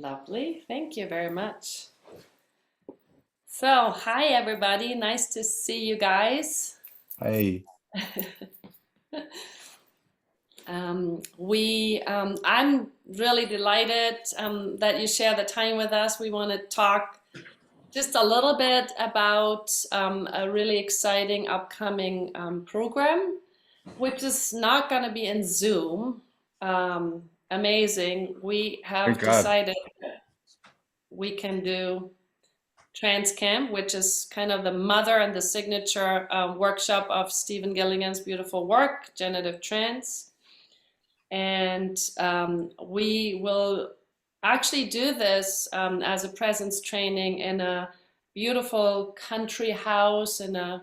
Lovely. Thank you very much. So, hi everybody. Nice to see you guys. Hey, I'm really delighted that you share the time with us. We want to talk just a little bit about a really exciting upcoming program, which is not going to be in Zoom. Amazing. We thank have God. decided we can do Trance Camp, which is kind of the mother and the signature workshop of Stephen Gilligan's beautiful work, Generative Trance. And we will actually do this as a presence training in a beautiful country house in a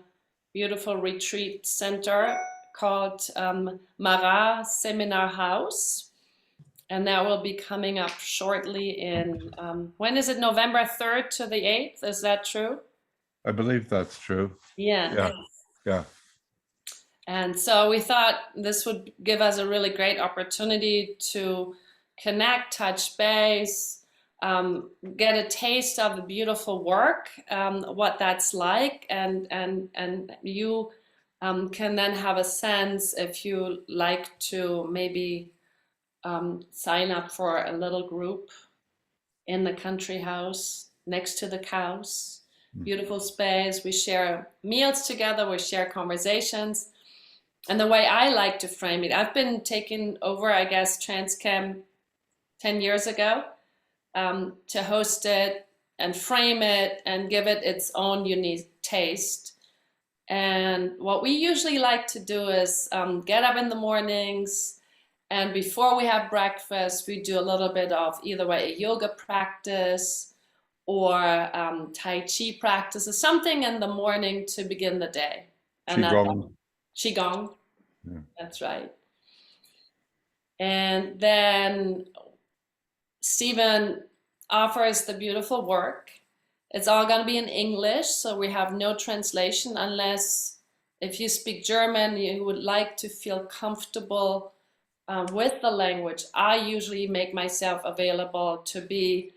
beautiful retreat center called Mara Seminar House. And that will be coming up shortly in, when is it, November 3rd to the 8th? Is that true? I believe that's true. Yeah. Yeah, yeah. And so we thought this would give us a really great opportunity to connect, touch base, get a taste of the beautiful work, what that's like, and you can then have a sense if you like to maybe sign up for a little group in the country house next to the cows. Beautiful space. We share meals together, we share conversations. And the way I like to frame it, I've been taking over, I guess, Trance Camp 10 years ago to host it and frame it and give it its own unique taste. And what we usually like to do is get up in the mornings, and before we have breakfast, we do a little bit of either way a yoga practice or Tai Chi practice or something in the morning to begin the day. And that Qigong. Qigong, Yeah. that's right. And then Stephen offers the beautiful work. It's all going to be in English, so we have no translation unless if you speak German, you would like to feel comfortable with the language. I usually make myself available to be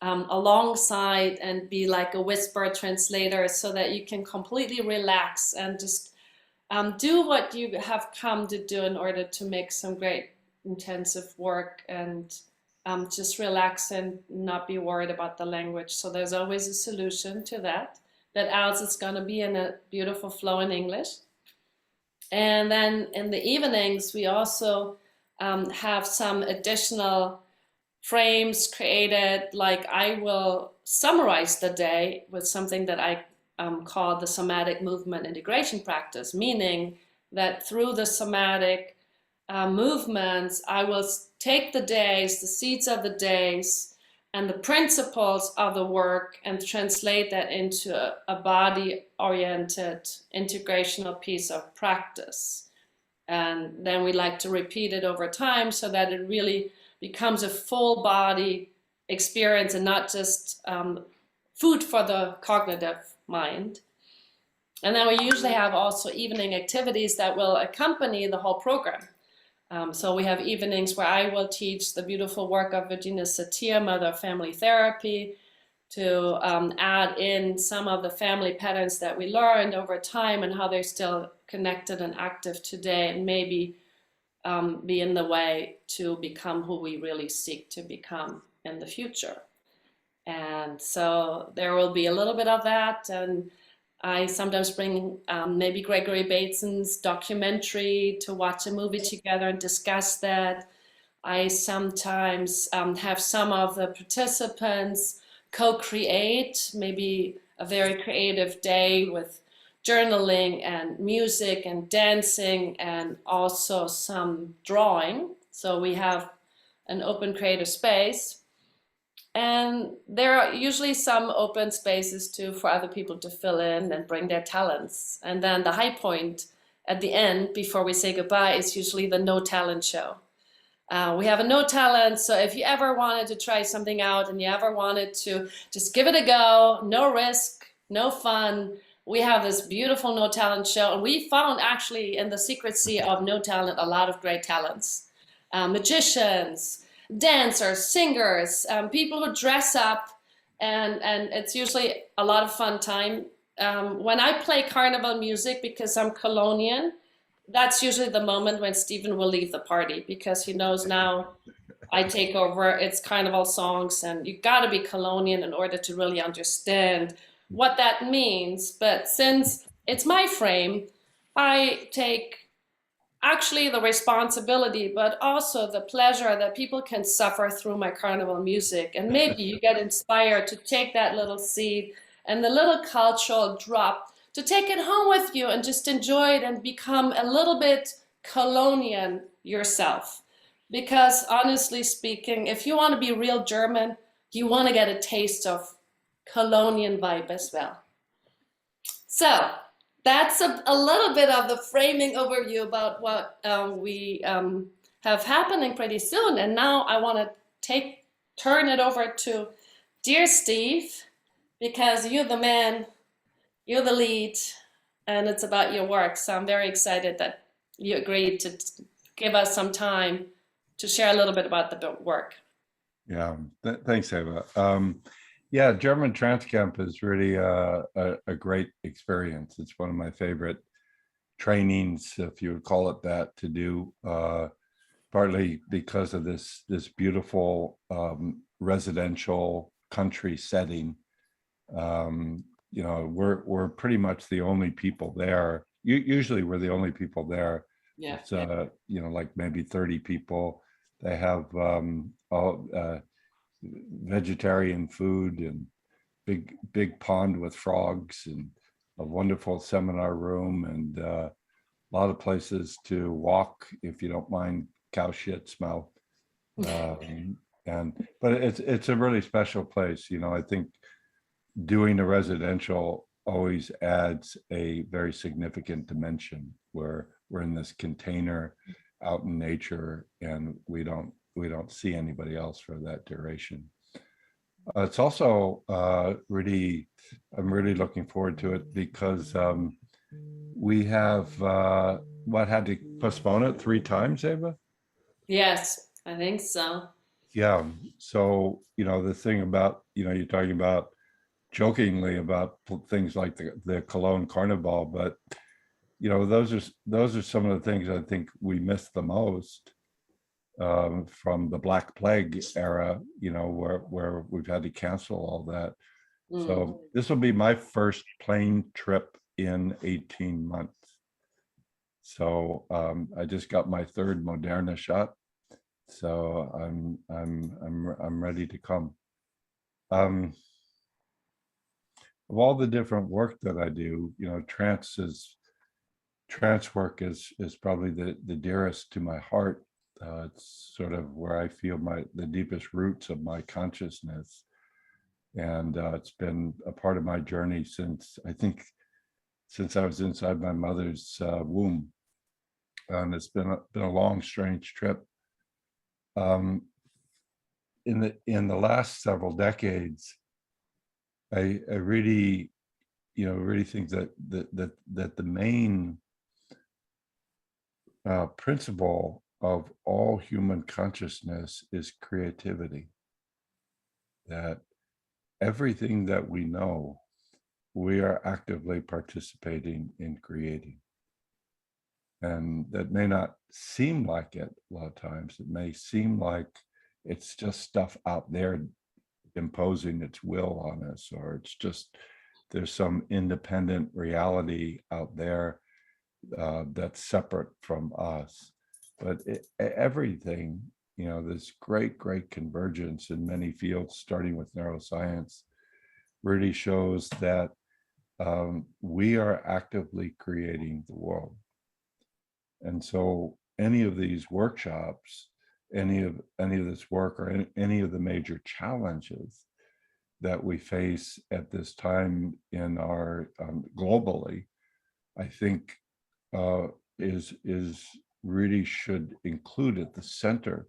alongside and be like a whisper translator so that you can completely relax and just do what you have come to do in order to make some great intensive work and just relax and not be worried about the language. So there's always a solution to that. But else it's going to be in a beautiful flow in English. And then in the evenings, we also have some additional frames created. Like I will summarize the day with something that I call the somatic movement integration practice, meaning that through the somatic movements, I will take the days, the seeds of the days, and the principles of the work and translate that into a body-oriented integrational piece of practice. And then we like to repeat it over time so that it really becomes a full body experience and not just food for the cognitive mind. And then we usually have also evening activities that will accompany the whole program. So we have evenings where I will teach the beautiful work of Virginia Satir, Mother Family Therapy, to add in some of the family patterns that we learned over time and how they're still connected and active today, and maybe be in the way to become who we really seek to become in the future. And so there will be a little bit of that. And I sometimes bring maybe Gregory Bateson's documentary to watch a movie together and discuss that. I sometimes have some of the participants co-create maybe a very creative day with journaling and music and dancing and also some drawing. So we have an open creative space. And there are usually some open spaces too for other people to fill in and bring their talents. And then the high point at the end, before we say goodbye, is usually the no talent show. We have a no talent, so if you ever wanted to try something out and you ever wanted to just give it a go, no risk, no fun, we have this beautiful no talent show. And we found actually in the secrecy of no talent a lot of great talents. Magicians, dancers, singers, people who dress up, and it's usually a lot of fun time. When I play carnival music, because I'm Colombian, that's usually the moment when Stephen will leave the party because he knows now I take over. It's carnival songs, and you got to be Colombian in order to really understand what that means. But since it's my frame, I take actually the responsibility, but also the pleasure that people can suffer through my carnival music. And maybe you get inspired to take that little seed and the little cultural drop to take it home with you and just enjoy it and become a little bit Colombian yourself. Because honestly speaking, if you want to be real German, you want to get a taste of Colombian vibe as well. So that's a little bit of the framing overview about what we have happening pretty soon. And now I want to turn it over to dear Steve, because you're the man, you're the lead, and it's about your work. So I'm very excited that you agreed to give us some time to share a little bit about the work. Yeah, thanks, Eva. Yeah, German Trance Camp is really a great experience. It's one of my favorite trainings, if you would call it that, to do, partly because of this beautiful residential country setting. You know, we're pretty much the only people there. Usually we're the only people there. Yeah. It's you know, like maybe 30 people. They have all vegetarian food and big pond with frogs and a wonderful seminar room and a lot of places to walk if you don't mind cow shit smell. But it's a really special place. You know, I think doing a residential always adds a very significant dimension where we're in this container out in nature and we don't see anybody else for that duration. It's also really, I'm really looking forward to it because we have had to postpone it 3 times, Eva? Yes, I think so. Yeah. So, you know, the thing about, you know, you're talking about jokingly about things like the Cologne Carnival, but you know, those are some of the things I think we miss the most from the Black Plague era, you know, where we've had to cancel all that. So this will be my first plane trip in 18 months. So I just got my 3rd Moderna shot, so I'm ready to come. Of all the different work that I do, you know, trance work is probably the dearest to my heart. It's sort of where I feel the deepest roots of my consciousness, and it's been a part of my journey since I was inside my mother's womb, and it's been a long, strange trip. In the last several decades, I really, you know, really think that the main principle of all human consciousness is creativity. That everything that we know, we are actively participating in creating. And that may not seem like it a lot of times. It may seem like it's just stuff out there imposing its will on us, or it's just there's some independent reality out there that's separate from us. But everything, you know, this great convergence in many fields, starting with neuroscience, really shows that we are actively creating the world. And so any of these workshops, any of this work, or any of the major challenges that we face at this time in our globally, I think is really should include at the center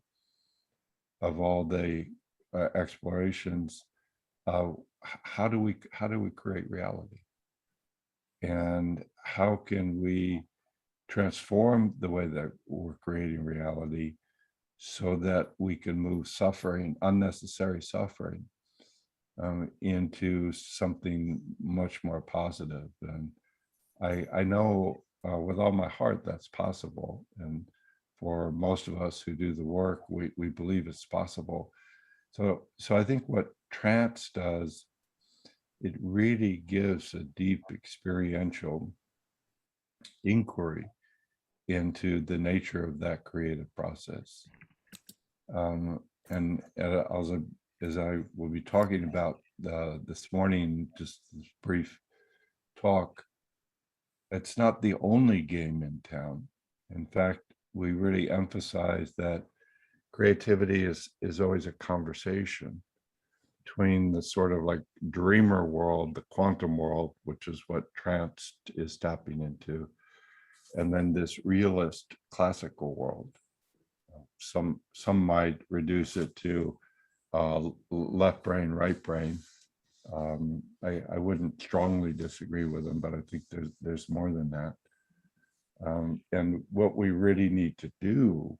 of all the explorations. How do we create reality, and how can we transform the way that we're creating reality so that we can move suffering, unnecessary suffering, into something much more positive. And I know with all my heart that's possible. And for most of us who do the work, we believe it's possible. So I think what trance does, it really gives a deep experiential inquiry into the nature of that creative process. And as I will be talking about this morning, just this brief talk, it's not the only game in town. In fact, we really emphasize that creativity is always a conversation between the sort of like dreamer world, the quantum world, which is what trance is tapping into, and then this realist classical world. Some might reduce it to left brain, right brain. I wouldn't strongly disagree with them, but I think there's more than that. And what we really need to do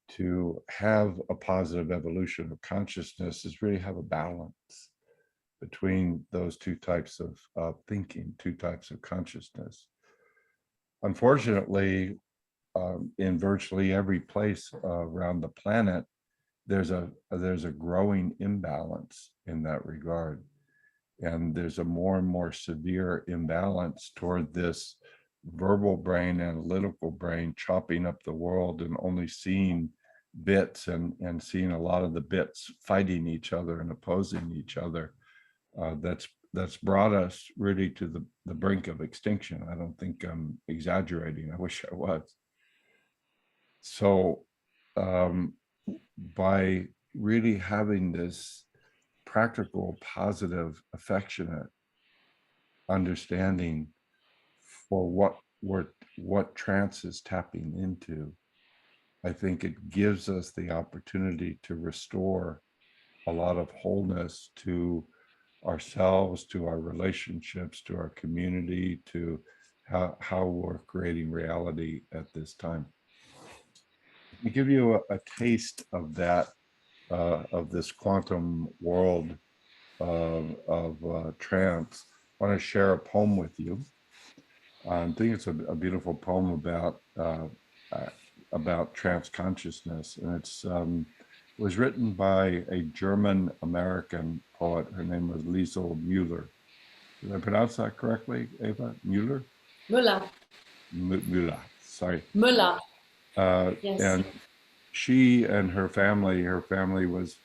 to have a positive evolution of consciousness is really have a balance between those two types of thinking, two types of consciousness. Unfortunately, in virtually every place around the planet, there's a growing imbalance in that regard. And there's a more and more severe imbalance toward this verbal brain, analytical brain, chopping up the world and only seeing bits and seeing a lot of the bits fighting each other and opposing each other. That's brought us really to the brink of extinction. I don't think I'm exaggerating. I wish I was. So by really having this practical, positive, affectionate understanding for what trance is tapping into, I think it gives us the opportunity to restore a lot of wholeness to ourselves, to our relationships, to our community, to how we're creating reality at this time. To give you a taste of that, of this quantum world of trance, I want to share a poem with you. I think it's a beautiful poem about trance consciousness, and it was written by a German American poet. Her name was Liesl Müller. Did I pronounce that correctly, Eva? Müller? Müller. Müller. Sorry. Müller. Yes. And she and her family was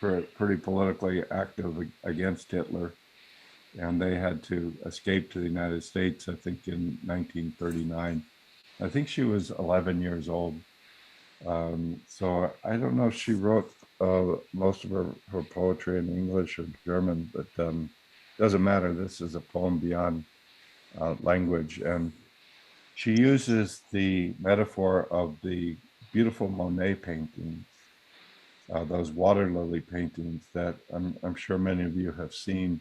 pretty politically active against Hitler, and they had to escape to the United States, I think in 1939. I think she was 11 years old. So I don't know if she wrote most of her poetry in English or German, but doesn't matter. This is a poem beyond language. And she uses the metaphor of the beautiful Monet paintings, those water lily paintings that I'm sure many of you have seen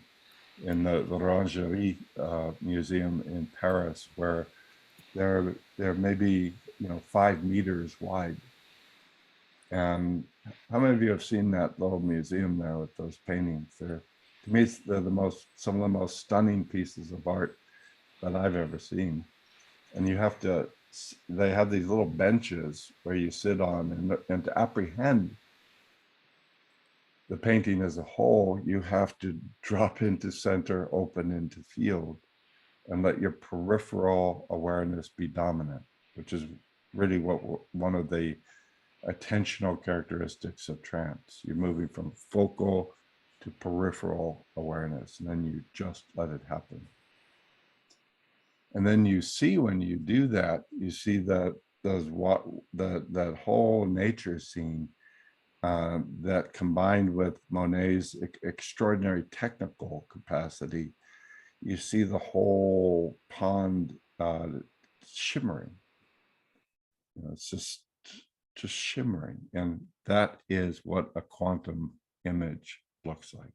in the Orangerie Museum in Paris, where they're maybe 5 meters wide. And how many of you have seen that little museum there with those paintings? To me, they're some of the most stunning pieces of art that I've ever seen. And they have these little benches where you sit on, and to apprehend the painting as a whole, you have to drop into center, open into field, and let your peripheral awareness be dominant, which is really one of the attentional characteristics of trance. You're moving from focal to peripheral awareness, and then you just let it happen. And then you see, when you do that, you see that that whole nature scene that, combined with Monet's extraordinary technical capacity, you see the whole pond shimmering. It's just shimmering. And that is what a quantum image looks like.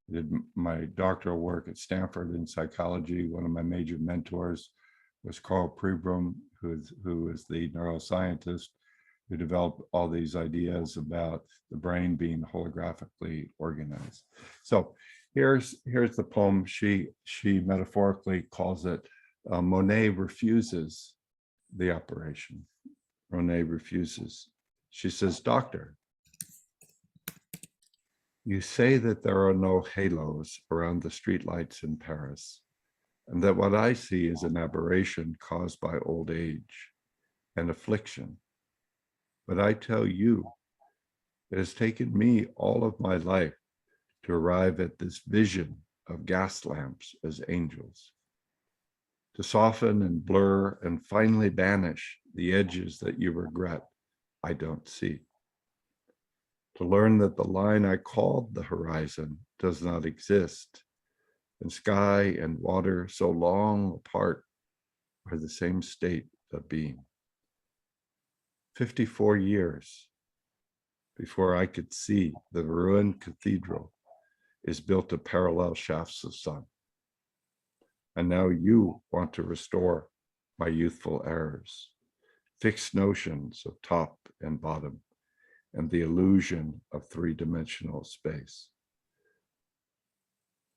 I did my doctoral work at Stanford in psychology. One of my major mentors was Carl Pribram, who is the neuroscientist. who developed all these ideas about the brain being holographically organized. So here's the poem. She metaphorically calls it Monet refuses the operation. Monet refuses. She says, "Doctor, you say that there are no halos around the streetlights in Paris, and that what I see is an aberration caused by old age and affliction. But I tell you, it has taken me all of my life to arrive at this vision of gas lamps as angels, to soften and blur and finally banish the edges that you regret I don't see, to learn that the line I called the horizon does not exist, and sky and water so long apart are the same state of being. 54 years before I could see the ruined cathedral is built of parallel shafts of sun. And now you want to restore my youthful errors, fixed notions of top and bottom, and the illusion of three-dimensional space.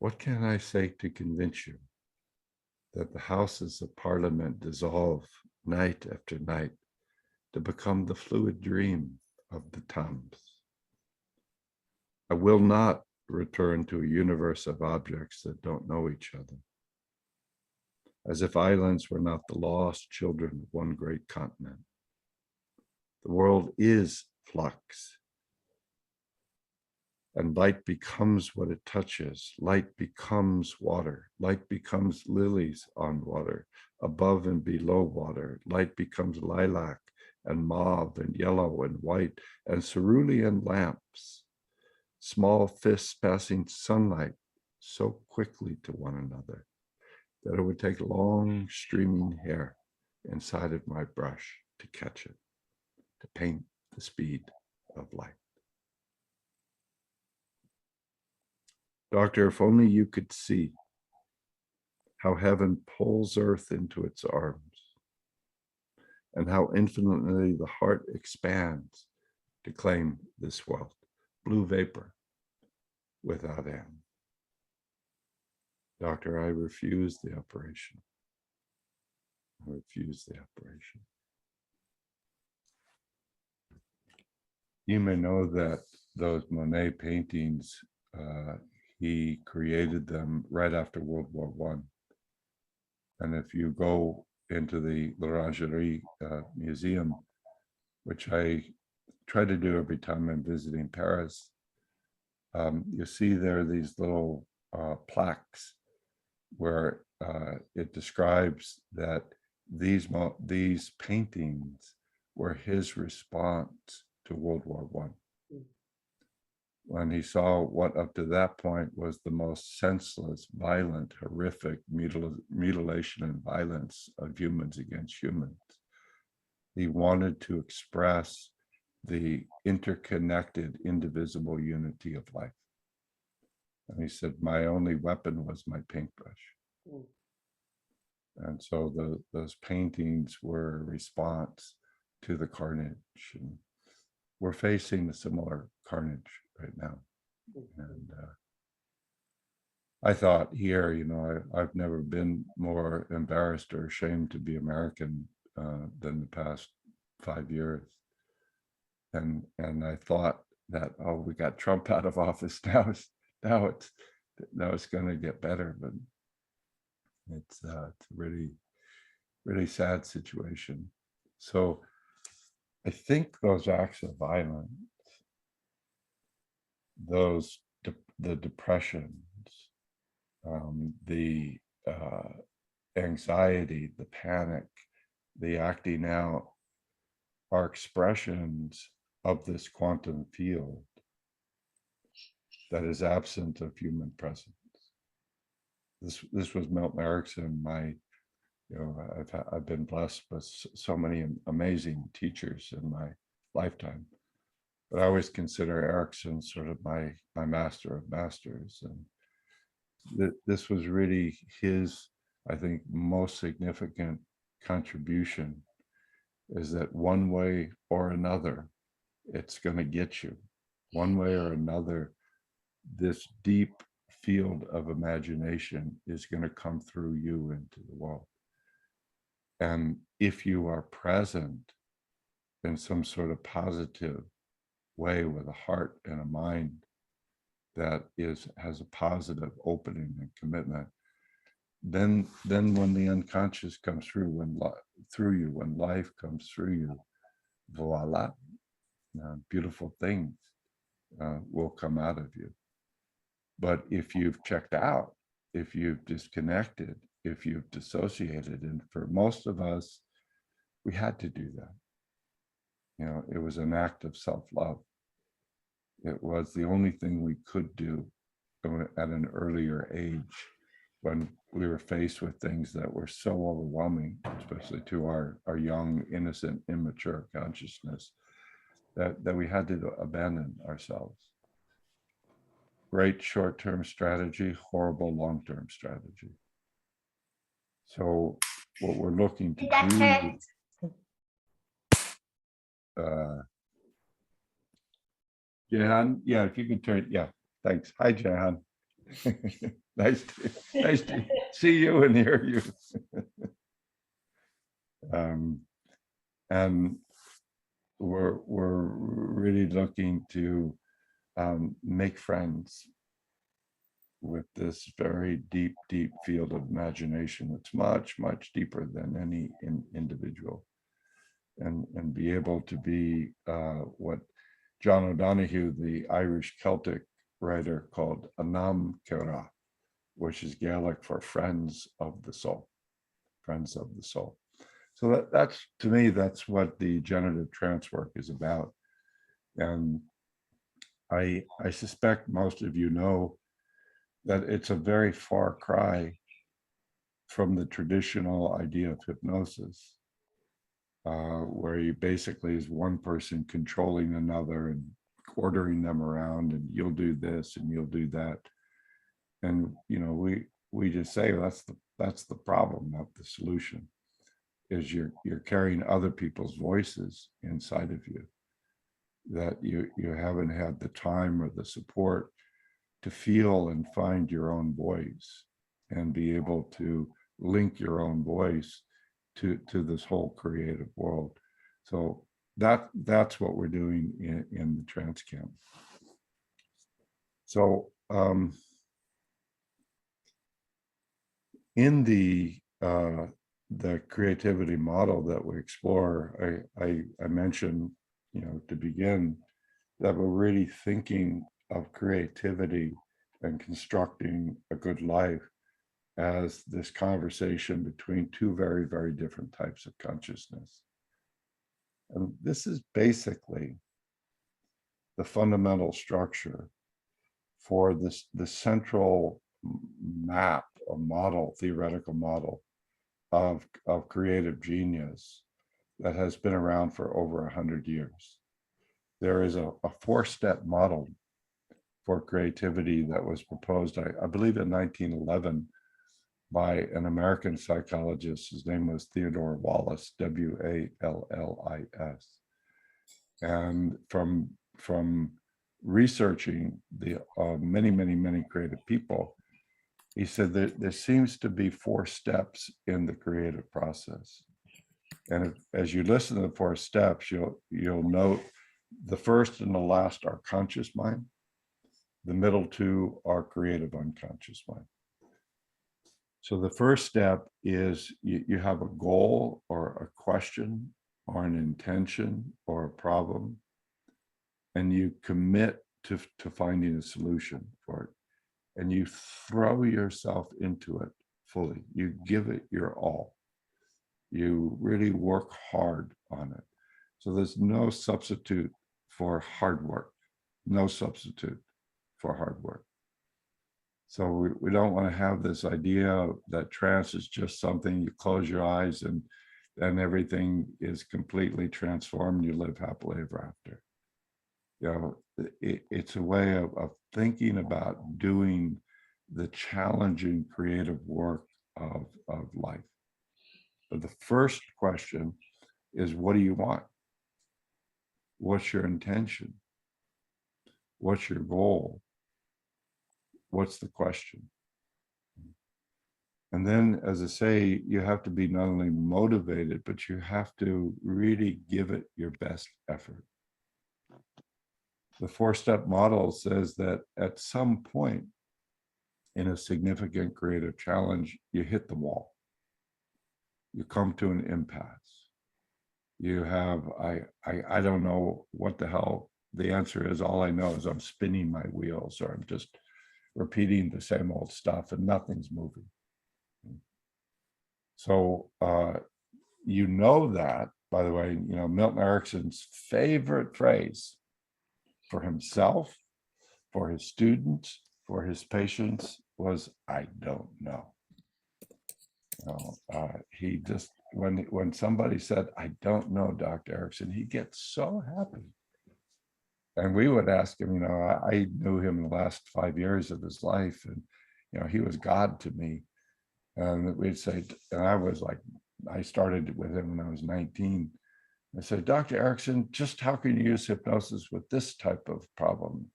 What can I say to convince you that the Houses of Parliament dissolve night after night to become the fluid dream of the Thames? I will not return to a universe of objects that don't know each other, as if islands were not the lost children of one great continent. The world is flux, and light becomes what it touches. Light becomes water. Light becomes lilies on water, above and below water. Light becomes lilac and mauve and yellow and white and cerulean lamps, small fists passing sunlight so quickly to one another that it would take long streaming hair inside of my brush to catch it, to paint the speed of light. Doctor, if only you could see how heaven pulls earth into its arms, and how infinitely the heart expands to claim this wealth, blue vapor without end. Doctor, I refuse the operation. I refuse the operation. You may know that those Monet paintings, he created them right after World War I. And if you go into the L'Orangerie Museum, which I try to do every time I'm visiting Paris, you see there are these little plaques where it describes that these paintings were his response to World War I. When he saw what up to that point was the most senseless, violent, horrific mutilation and violence of humans against humans, he wanted to express the interconnected, indivisible unity of life. And he said, my only weapon was my paintbrush. And so those paintings were a response to the carnage. And we're facing a similar carnage right now. And I thought here, you know, I've never been more embarrassed or ashamed to be American than the past 5 years. And I thought that, oh, we got Trump out of office now it's going to get better, but it's a really sad situation. So I think those acts of violence, the depressions, the anxiety, the panic, the acting out are expressions of this quantum field that is absent of human presence. This was Milton Erickson. I've been blessed with so many amazing teachers in my lifetime, but I always consider Erickson sort of my master of masters. And this was really his, I think, most significant contribution is that one way or another, it's going to get you. One way or another, this deep field of imagination is going to come through you into the world. And if you are present in some sort of positive way with a heart and a mind that has a positive opening and commitment, then when the unconscious comes through, when life comes through you, voila, beautiful things will come out of you. But if you've checked out, if you've disconnected, if you've dissociated, and for most of us, we had to do that. You know, it was an act of self-love. It was the only thing we could do at an earlier age when we were faced with things that were so overwhelming, especially to our young, innocent, immature consciousness, that we had to abandon ourselves. Great short-term strategy, horrible long-term strategy. So what we're looking to do, Jehan, yeah, if you can turn, yeah, thanks. Hi, Jehan. nice to see you and hear you. And we're really looking to make friends with this very deep field of imagination. It's much deeper than any individual, and be able to be what John O'Donoghue, the Irish Celtic writer, called Anam Kera, which is Gaelic for friends of the soul, friends of the soul. So that's, to me, that's what the generative trance work is about. And I suspect most of you know that it's a very far cry from the traditional idea of hypnosis, where you basically is one person controlling another and ordering them around, and you'll do this and you'll do that. And you know, we just say, well, that's the problem, not the solution. Is you're carrying other people's voices inside of you, that you haven't had the time or the support to feel and find your own voice and be able to link your own voice to this whole creative world. So that's what we're doing in the Trance Camp. So in the creativity model that we explore, I mentioned, you know, to begin, that we're really thinking of creativity and constructing a good life as this conversation between two very different types of consciousness. And this is basically the fundamental structure for the central map or model, theoretical model of creative genius that has been around for over 100 years. There is a 4-step model for creativity that was proposed, I believe, in 1911 by an American psychologist. His name was Theodore Wallis, W-A-L-L-I-S. And from researching the many creative people, he said that there seems to be 4 steps in the creative process. And as you listen to the 4 steps, you'll note the first and the last are conscious mind. The middle 2 are creative unconscious mind. So the first step is you have a goal or a question or an intention or a problem, and you commit to finding a solution for it. And you throw yourself into it fully. You give it your all. You really work hard on it. So there's no substitute for hard work, no substitute for hard work. So we don't want to have this idea that trance is just something you close your eyes and everything is completely transformed. You live happily ever after. You know, it's a way of thinking about doing the challenging creative work of life. But the first question is, what do you want? What's your intention? What's your goal? What's the question? And then, as I say, you have to be not only motivated, but you have to really give it your best effort. The 4-step model says that at some point in a significant creative challenge, you hit the wall. You come to an impasse. You have, I don't know what the hell the answer is. All I know is I'm spinning my wheels, or I'm just repeating the same old stuff and nothing's moving. So you know that, by the way, you know, Milton Erickson's favorite phrase for himself, for his students, for his patients was, I don't know. You know, he just, when somebody said, I don't know, Dr. Erickson, he gets so happy. And we would ask him, you know, I knew him in the last 5 years of his life, and, you know, he was God to me. And we'd say, and I was like, I started with him when I was 19. I said, Dr. Erickson, just how can you use hypnosis with this type of problem?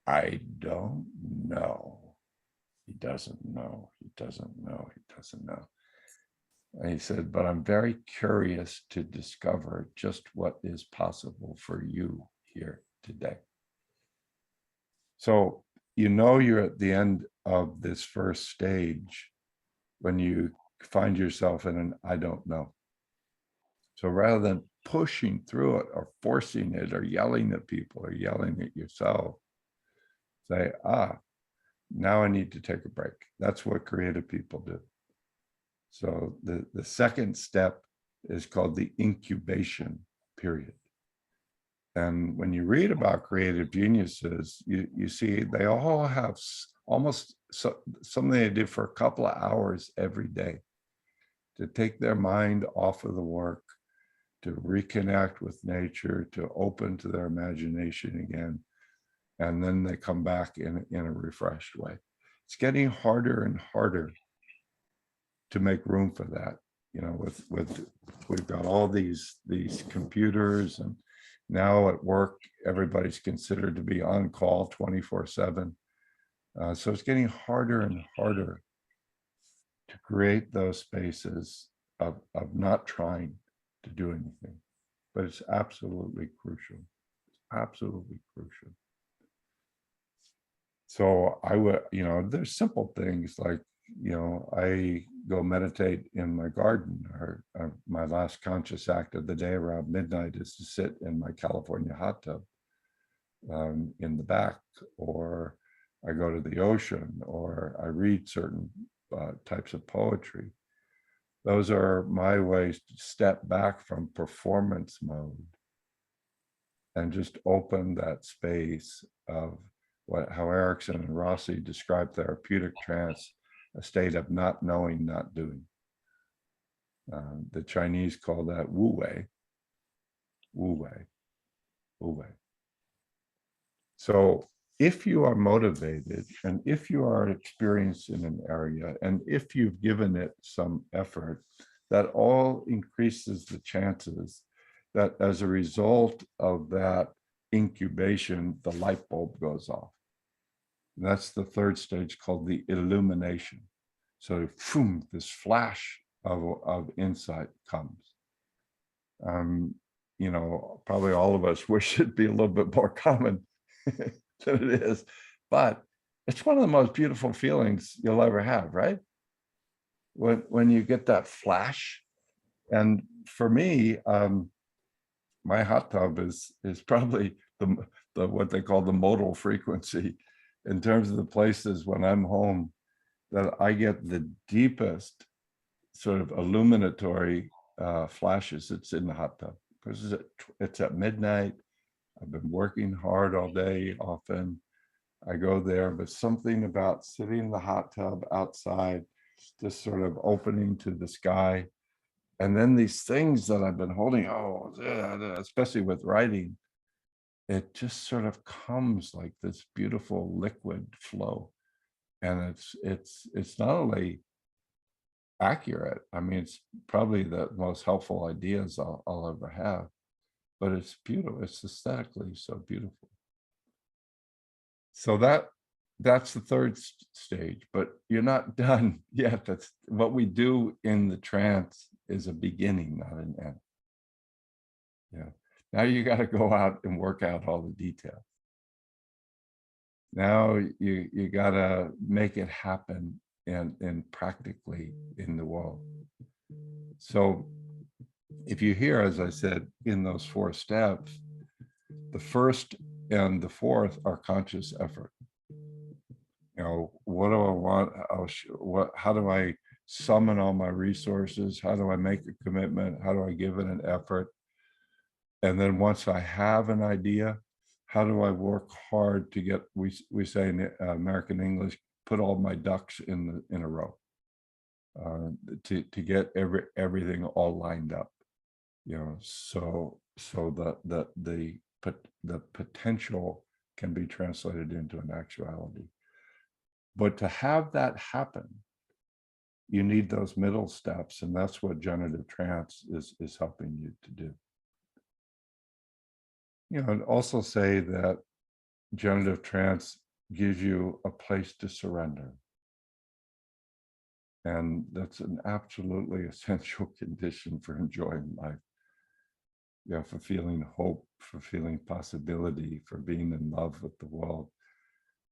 I don't know. He doesn't know. He doesn't know. He doesn't know. And he said, but I'm very curious to discover just what is possible for you here today. So, you know, you're at the end of this first stage when you find yourself in an I don't know. So rather than pushing through it or forcing it or yelling at people or yelling at yourself, say, now I need to take a break. That's what creative people do. So the second step is called the incubation period. And when you read about creative geniuses, you see they all have almost something they do for a couple of hours every day to take their mind off of the work, to reconnect with nature, to open to their imagination again. And then they come back in a refreshed way. It's getting harder and harder to make room for that. You know, we've got all these computers, and now at work, everybody's considered to be on call 24/7. So it's getting harder and harder to create those spaces of not trying to do anything, but it's absolutely crucial. Absolutely crucial. So I would, you know, there's simple things like, you know, I go meditate in my garden, or my last conscious act of the day around midnight is to sit in my California hot tub in the back, or I go to the ocean, or I read certain types of poetry. Those are my ways to step back from performance mode and just open that space of how Erickson and Rossi describe therapeutic trance, a state of not knowing, not doing. The Chinese call that wu wei, wu wei, wu wei. So if you are motivated, and if you are experienced in an area, and if you've given it some effort, that all increases the chances that as a result of that incubation, the light bulb goes off. And that's the third stage, called the illumination. So, boom, this flash of insight comes. You know, probably all of us wish it'd be a little bit more common than it is, but it's one of the most beautiful feelings you'll ever have, right? When you get that flash. And for me, my hot tub is probably the what they call the modal frequency, in terms of the places when I'm home that I get the deepest sort of illuminatory flashes. It's in the hot tub, because it's at midnight. I've been working hard all day. Often I go there, but something about sitting in the hot tub outside, just sort of opening to the sky. And then these things that I've been holding, especially with writing, it just sort of comes like this beautiful liquid flow. And it's not only accurate. I mean, it's probably the most helpful ideas I'll ever have, but it's beautiful. It's aesthetically so beautiful. So that's the third stage, but you're not done yet. That's what we do in the trance is a beginning, not an end. Yeah. Now you got to go out and work out all the details. Now you got to make it happen and practically in the world. So if you hear, as I said, in those 4 steps, the first and the fourth are conscious effort. You know, what do I want? How do I summon all my resources? How do I make a commitment? How do I give it an effort? And then once I have an idea, how do I work hard to get, we say in American English, put all my ducks in a row, to get everything all lined up, you know, so the potential can be translated into an actuality. But to have that happen, you need those middle steps, and that's what generative trance is helping you to do. You know, and also say that generative trance gives you a place to surrender. And that's an absolutely essential condition for enjoying life. Yeah, for feeling hope, for feeling possibility, for being in love with the world.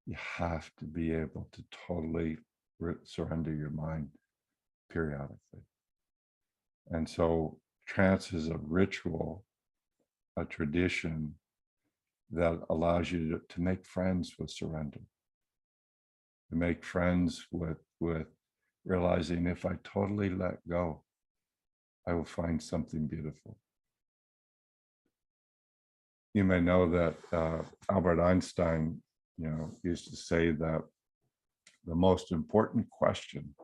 You have to be able to totally surrender your mind periodically. And so trance is a ritual, a tradition that allows you to make friends with surrender, to make friends with realizing if I totally let go, I will find something beautiful. You may know that Albert Einstein, you know, used to say that the most important question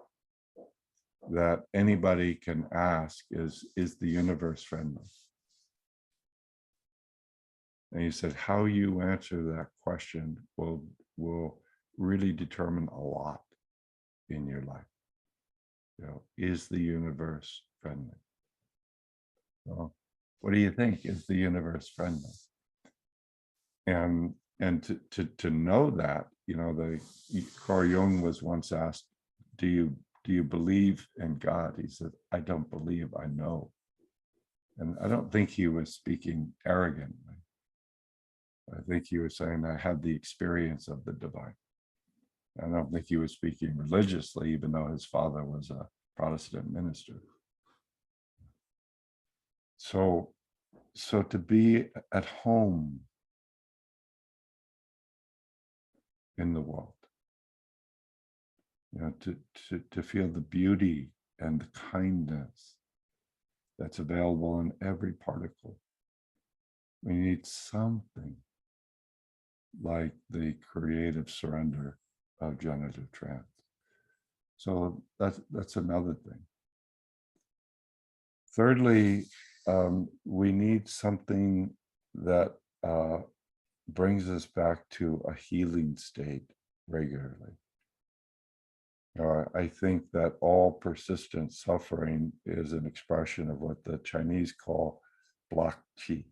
that anybody can ask is the universe friendly? And he said, how you answer that question will really determine a lot in your life. You know, is the universe friendly? Well, what do you think? Is the universe friendly? And to know that, you know, Carl Jung was once asked, do you believe in God? He said, I don't believe, I know. And I don't think he was speaking arrogantly. I think he was saying, I had the experience of the divine. I don't think he was speaking religiously, even though his father was a Protestant minister. So to be at home in the world, you know, to feel the beauty and the kindness that's available in every particle. We need something like the creative surrender of generative trance. So that's another thing. Thirdly, we need something that brings us back to a healing state regularly. I think that all persistent suffering is an expression of what the Chinese call blocked qi.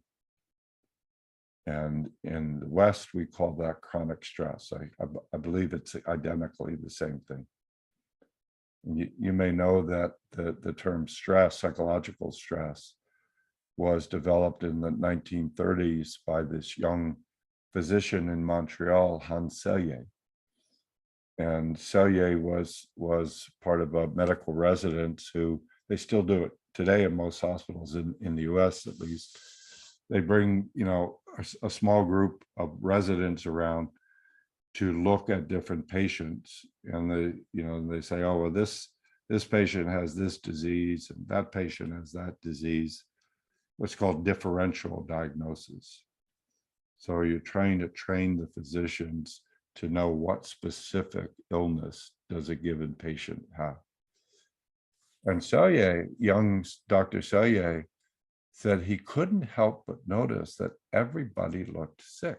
And in the West, we call that chronic stress. I believe it's identically the same thing. You may know that the term stress, psychological stress, was developed in the 1930s by this young physician in Montreal, Hans Selye. And Selye was part of a medical residents who, they still do it today in most hospitals in the US at least. They bring, you know, a small group of residents around to look at different patients, and they say, oh, well, this patient has this disease and that patient has that disease, what's called differential diagnosis. So you're trying to train the physicians to know what specific illness does a given patient have. And Selye, young Dr. Selye, said he couldn't help but notice that everybody looked sick.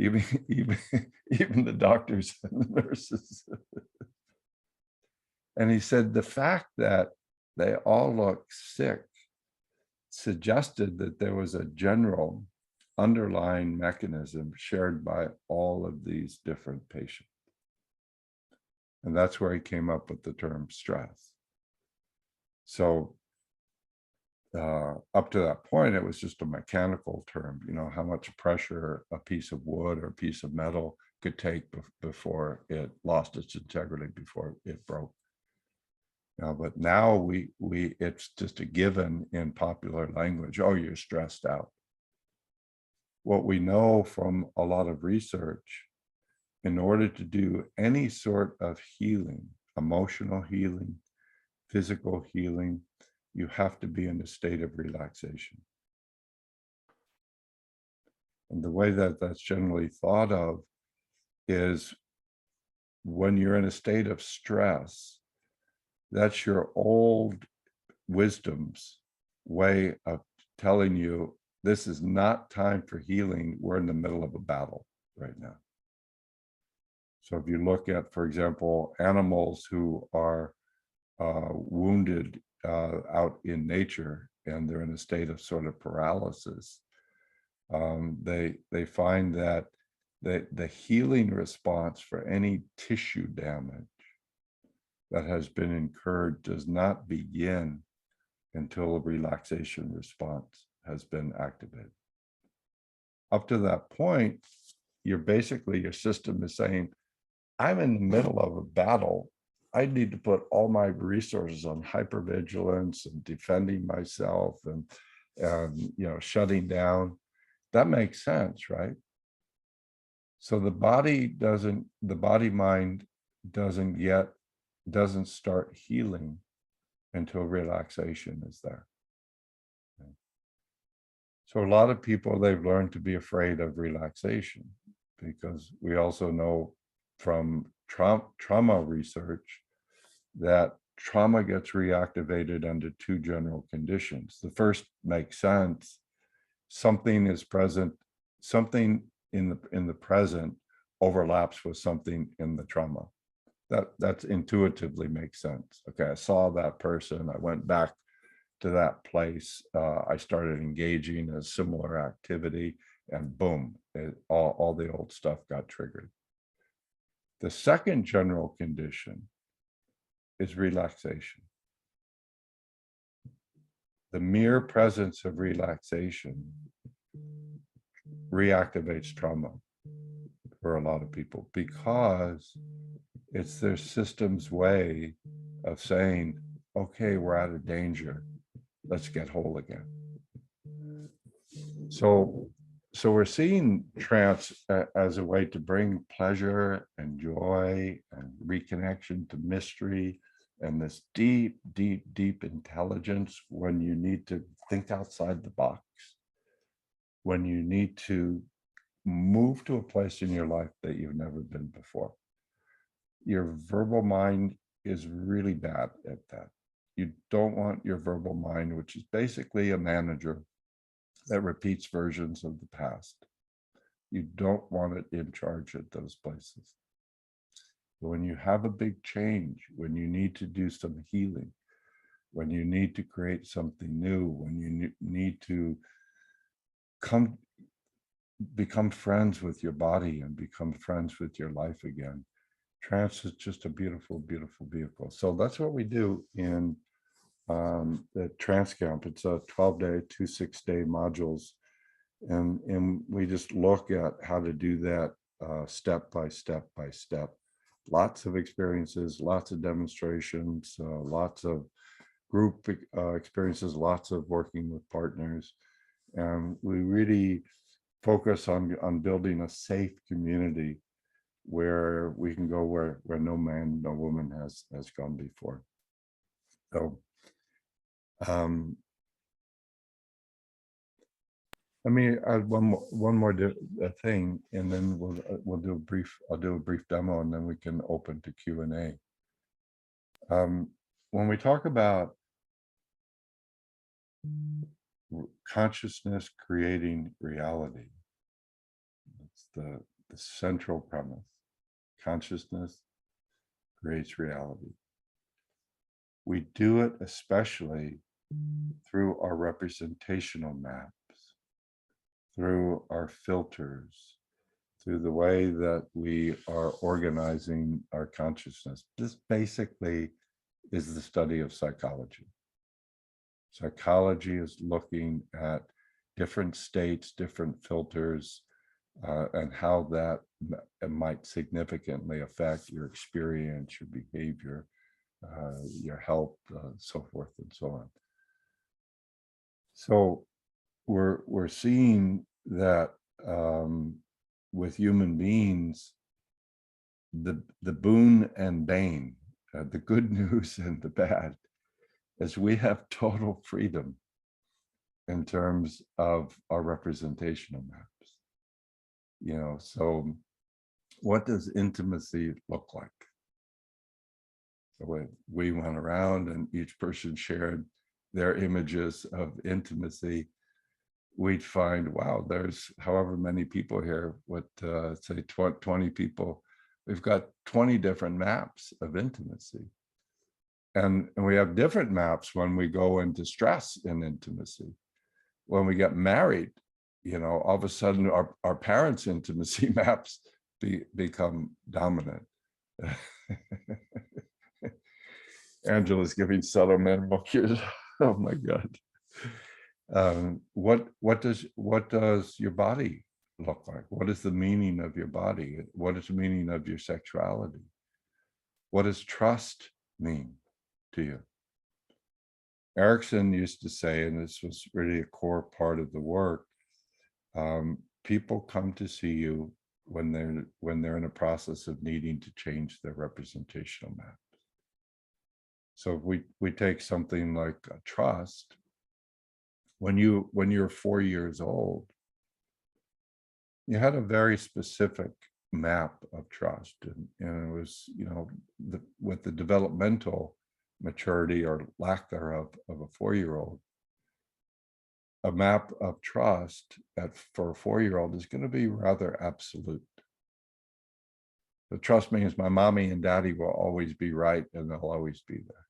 even even even the doctors and the nurses. And he said the fact that they all look sick suggested that there was a general underlying mechanism shared by all of these different patients. And that's where he came up with the term stress. So up to that point, it was just a mechanical term, you know, how much pressure a piece of wood or a piece of metal could take before it lost its integrity, before it broke. But now it's just a given in popular language. Oh, you're stressed out. What we know from a lot of research, in order to do any sort of healing, emotional healing, physical healing, you have to be in a state of relaxation. And the way that that's generally thought of is when you're in a state of stress, that's your old wisdom's way of telling you this is not time for healing. We're in the middle of a battle right now. So if you look at, for example, animals who are wounded out in nature and they're in a state of sort of paralysis, they find that the healing response for any tissue damage that has been incurred does not begin until a relaxation response has been activated. Up to that point, your system is saying, I'm in the middle of a battle. I need to put all my resources on hypervigilance and defending myself and you know, shutting down. That makes sense, right? So the body mind doesn't start healing until relaxation is there. So a lot of people, they've learned to be afraid of relaxation, because we also know from trauma research that trauma gets reactivated under two general conditions. The first makes sense. Something is present, something in the present overlaps with something in the trauma. That's intuitively makes sense. Okay, I saw that person, I went back to that place, I started engaging in a similar activity, and boom, all the old stuff got triggered. The second general condition is relaxation. The mere presence of relaxation reactivates trauma for a lot of people, because it's their system's way of saying, okay, we're out of danger, let's get whole again. So we're seeing trance as a way to bring pleasure and joy and reconnection to mystery and this deep, deep, deep intelligence when you need to think outside the box, when you need to move to a place in your life that you've never been before. Your verbal mind is really bad at that. You don't want your verbal mind, which is basically a manager that repeats versions of the past. You don't want it in charge at those places. When you have a big change, when you need to do some healing, when you need to create something new, when you need to become friends with your body and become friends with your life again, trance is just a beautiful, beautiful vehicle. So that's what we do in the Trance Camp. It's a 12-day, 2 6-day modules. And we just look at how to do that step by step by step. Lots of experiences, lots of demonstrations, lots of group experiences, lots of working with partners. And we really focus on building a safe community where we can go where no man, no woman has gone before. So let me add one more thing, and then I'll do a brief demo, and then we can open to Q&A. When we talk about consciousness creating reality, It's the central premise. Consciousness creates reality. We do it especially through our representational maps, through our filters, through the way that we are organizing our consciousness. This basically is the study of psychology. Psychology is looking at different states, different filters, and how that might significantly affect your experience, your behavior, your health, so forth and so on. So we're seeing that with human beings, the boon and bane, the good news and the bad, is we have total freedom in terms of our representational maps. You know, so what does intimacy look like? So we went around and each person shared their images of intimacy. We'd find, wow, there's however many people here, say 20 people, we've got 20 different maps of intimacy. And we have different maps when we go into stress in intimacy. When we get married, you know, all of a sudden our parents' intimacy maps become dominant. Angela's giving subtle minimal cues. Oh my God. What does your body look like? What is the meaning of your body? What is the meaning of your sexuality? What does trust mean to you? Erickson used to say, and this was really a core part of the work, people come to see you when they're in a process of needing to change their representational map. So if we take something like trust, when you're 4 years old, you had a very specific map of trust, and it was, you know, with the developmental maturity or lack thereof of a 4-year-old, a map of trust for a 4-year-old is going to be rather absolute. The trust means my mommy and daddy will always be right and they'll always be there.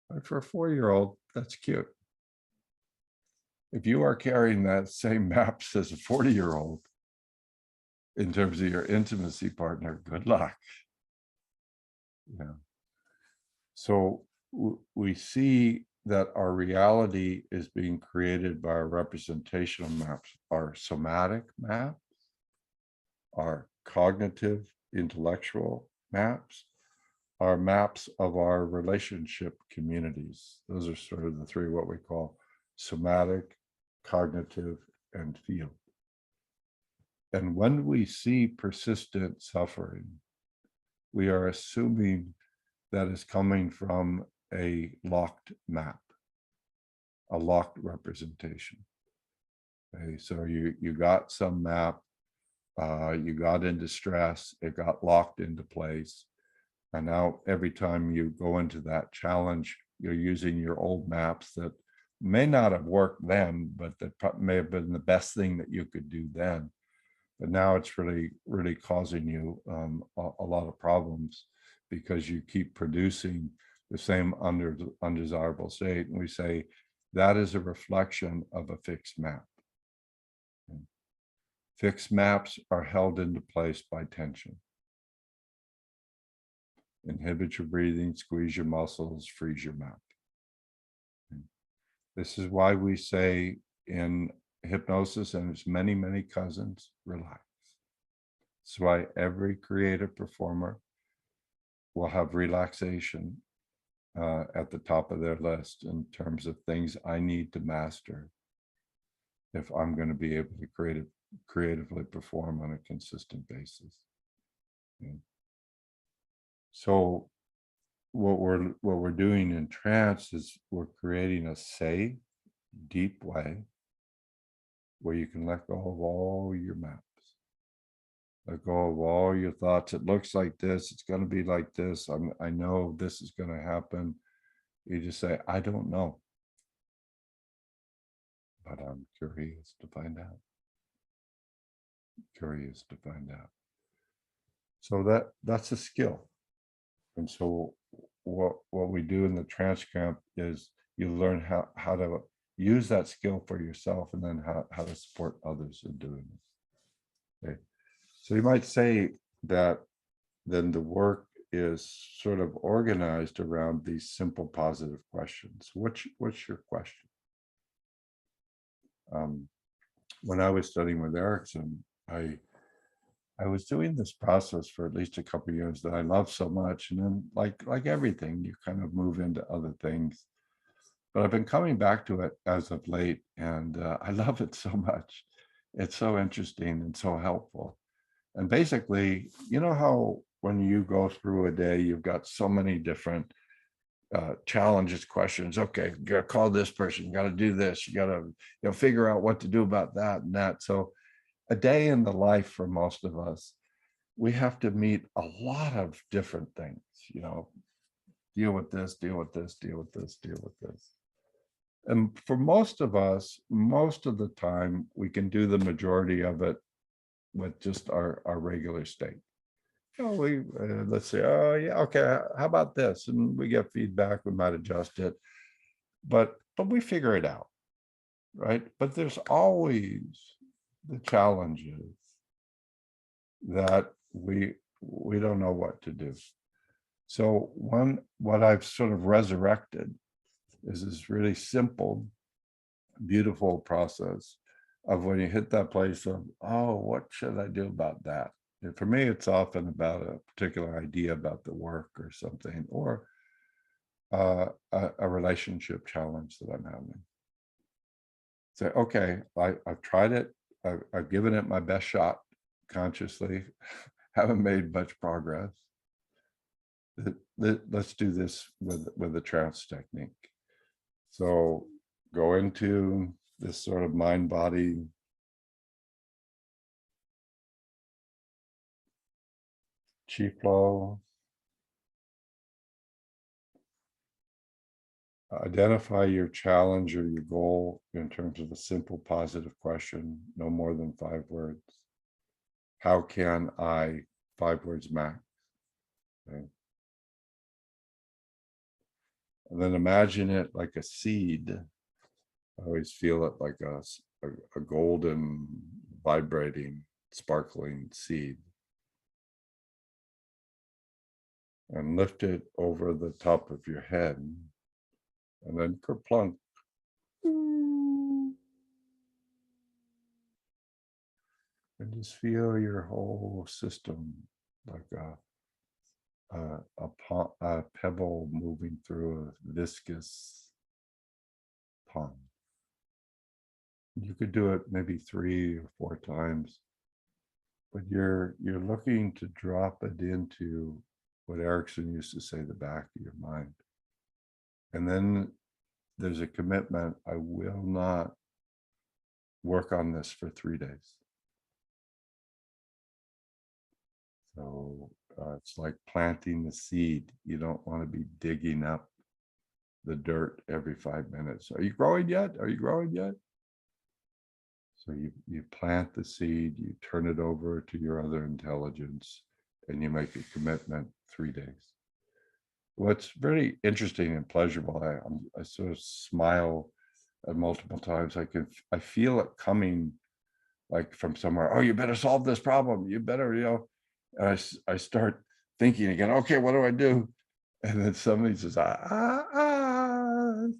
But for a 4-year-old, that's cute. If you are carrying that same maps as a 40-year-old in terms of your intimacy partner, good luck. Yeah. So we see that our reality is being created by our representational maps, our somatic maps, our cognitive, intellectual maps, our maps of our relationship communities. Those are sort of the three, what we call somatic, cognitive, and field. And when we see persistent suffering, we are assuming that is coming from a locked map, a locked representation. Okay, so you got some map, you got into stress, it got locked into place. And now every time you go into that challenge, you're using your old maps that may not have worked then, but that may have been the best thing that you could do then. But now it's really, really causing you a lot of problems because you keep producing the same undesirable state. And we say that is a reflection of a fixed map. Fixed maps are held into place by tension. Inhibit your breathing, squeeze your muscles, freeze your map. This is why we say in hypnosis and its many, many cousins, relax. That's why every creative performer will have relaxation at the top of their list in terms of things I need to master if I'm going to be able to creatively perform on a consistent basis. Okay. So what we're doing in trance is we're creating a safe, deep way where you can let go of all your maps. Let go of all your thoughts. It looks like this, it's going to be like this. I know this is going to happen. You just say, I don't know, but I'm curious to find out. curious to find out. So that's a skill. And so what we do in the trance camp is you learn how to use that skill for yourself, and then how to support others in doing it. Okay. So you might say that then the work is sort of organized around these simple positive questions. What's your question? When I was studying with Erickson, I was doing this process for at least a couple of years that I love so much, and then like everything, you kind of move into other things. But I've been coming back to it as of late, and I love it so much. It's so interesting and so helpful. And basically, you know how when you go through a day, you've got so many different challenges, questions. Okay, you got to call this person, you got to do this, you got to figure out what to do about that and that. So a day in the life for most of us, we have to meet a lot of different things, deal with this, deal with this, deal with this, deal with this. And for most of us, most of the time, we can do the majority of it with just our regular state. We let's say, oh yeah, okay, how about this? And we get feedback, we might adjust it, but we figure it out, right? But there's always the challenges that we don't know what to do. So what I've sort of resurrected is this really simple, beautiful process of when you hit that place of, oh, what should I do about that? And for me, it's often about a particular idea about the work or something, or a relationship challenge that I'm having. Say, okay, I've tried it. I've given it my best shot consciously, haven't made much progress. Let's do this with the trance technique. So go into this sort of mind-body chi flow. Identify your challenge or your goal in terms of a simple positive question, no more than 5 words. How can I, 5 words max? Okay. And then imagine it like a seed. I always feel it like a golden, vibrating, sparkling seed. And lift it over the top of your head. And then kerplunk. And just feel your whole system like a pebble moving through a viscous pond. You could do it maybe 3 or 4 times, but you're looking to drop it into what Erickson used to say, the back of your mind. And then there's a commitment. I will not work on this for 3 days. So it's like planting the seed. You don't want to be digging up the dirt every 5 minutes. Are you growing yet? Are you growing yet? So you plant the seed, you turn it over to your other intelligence, and you make a commitment 3 days. What's very interesting and pleasurable, I sort of smile at multiple times. I feel it coming like from somewhere. Oh, you better solve this problem. You better, and I start thinking again, okay, what do I do? And then somebody says,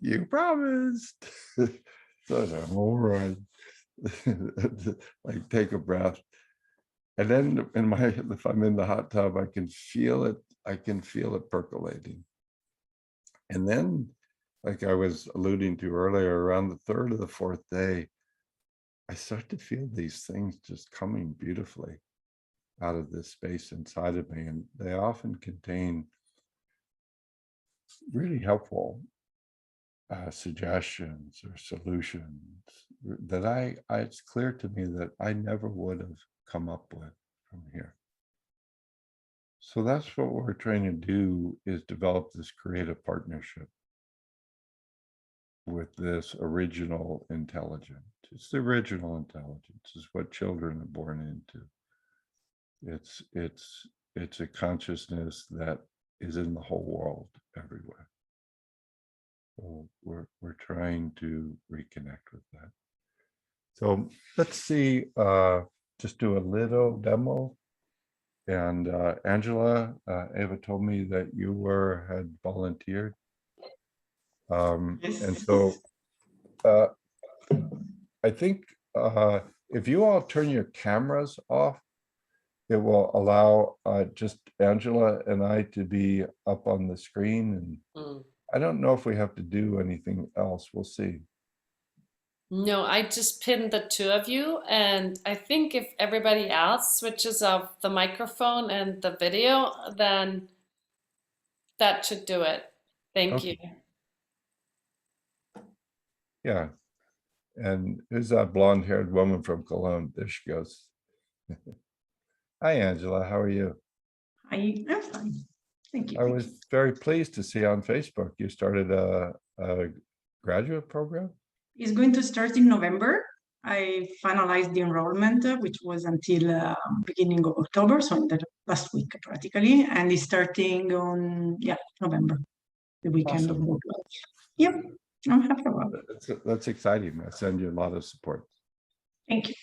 you promised. So I said, all right. Like take a breath. And then if I'm in the hot tub, I can feel it percolating. And then, like I was alluding to earlier, around the 3rd or the 4th day, I start to feel these things just coming beautifully out of this space inside of me. And they often contain really helpful suggestions or solutions that it's clear to me that I never would have come up with from here. So that's what we're trying to do, is develop this creative partnership with this original intelligence. It's the original intelligence. It's what children are born into. It's a consciousness that is in the whole world, everywhere. So we're trying to reconnect with that. So let's see, just do a little demo. And Angela, Eva told me that you had volunteered. Yes. And so I think if you all turn your cameras off, it will allow just Angela and I to be up on the screen. And I don't know if we have to do anything else. We'll see. No, I just pinned the two of you, and I think if everybody else switches off the microphone and the video, then that should do it. Thank you. Yeah. And who's that blonde-haired woman from Cologne? There she goes. Hi, Angela. How are you? I'm fine. Thank you. I was very pleased to see on Facebook you started a graduate program. It's going to start in November. I finalized the enrollment, which was until beginning of October, so in the last week practically, and it's starting on November, the weekend of the 12th. Yep, I'm happy about it. That's exciting. I send you a lot of support. Thank you.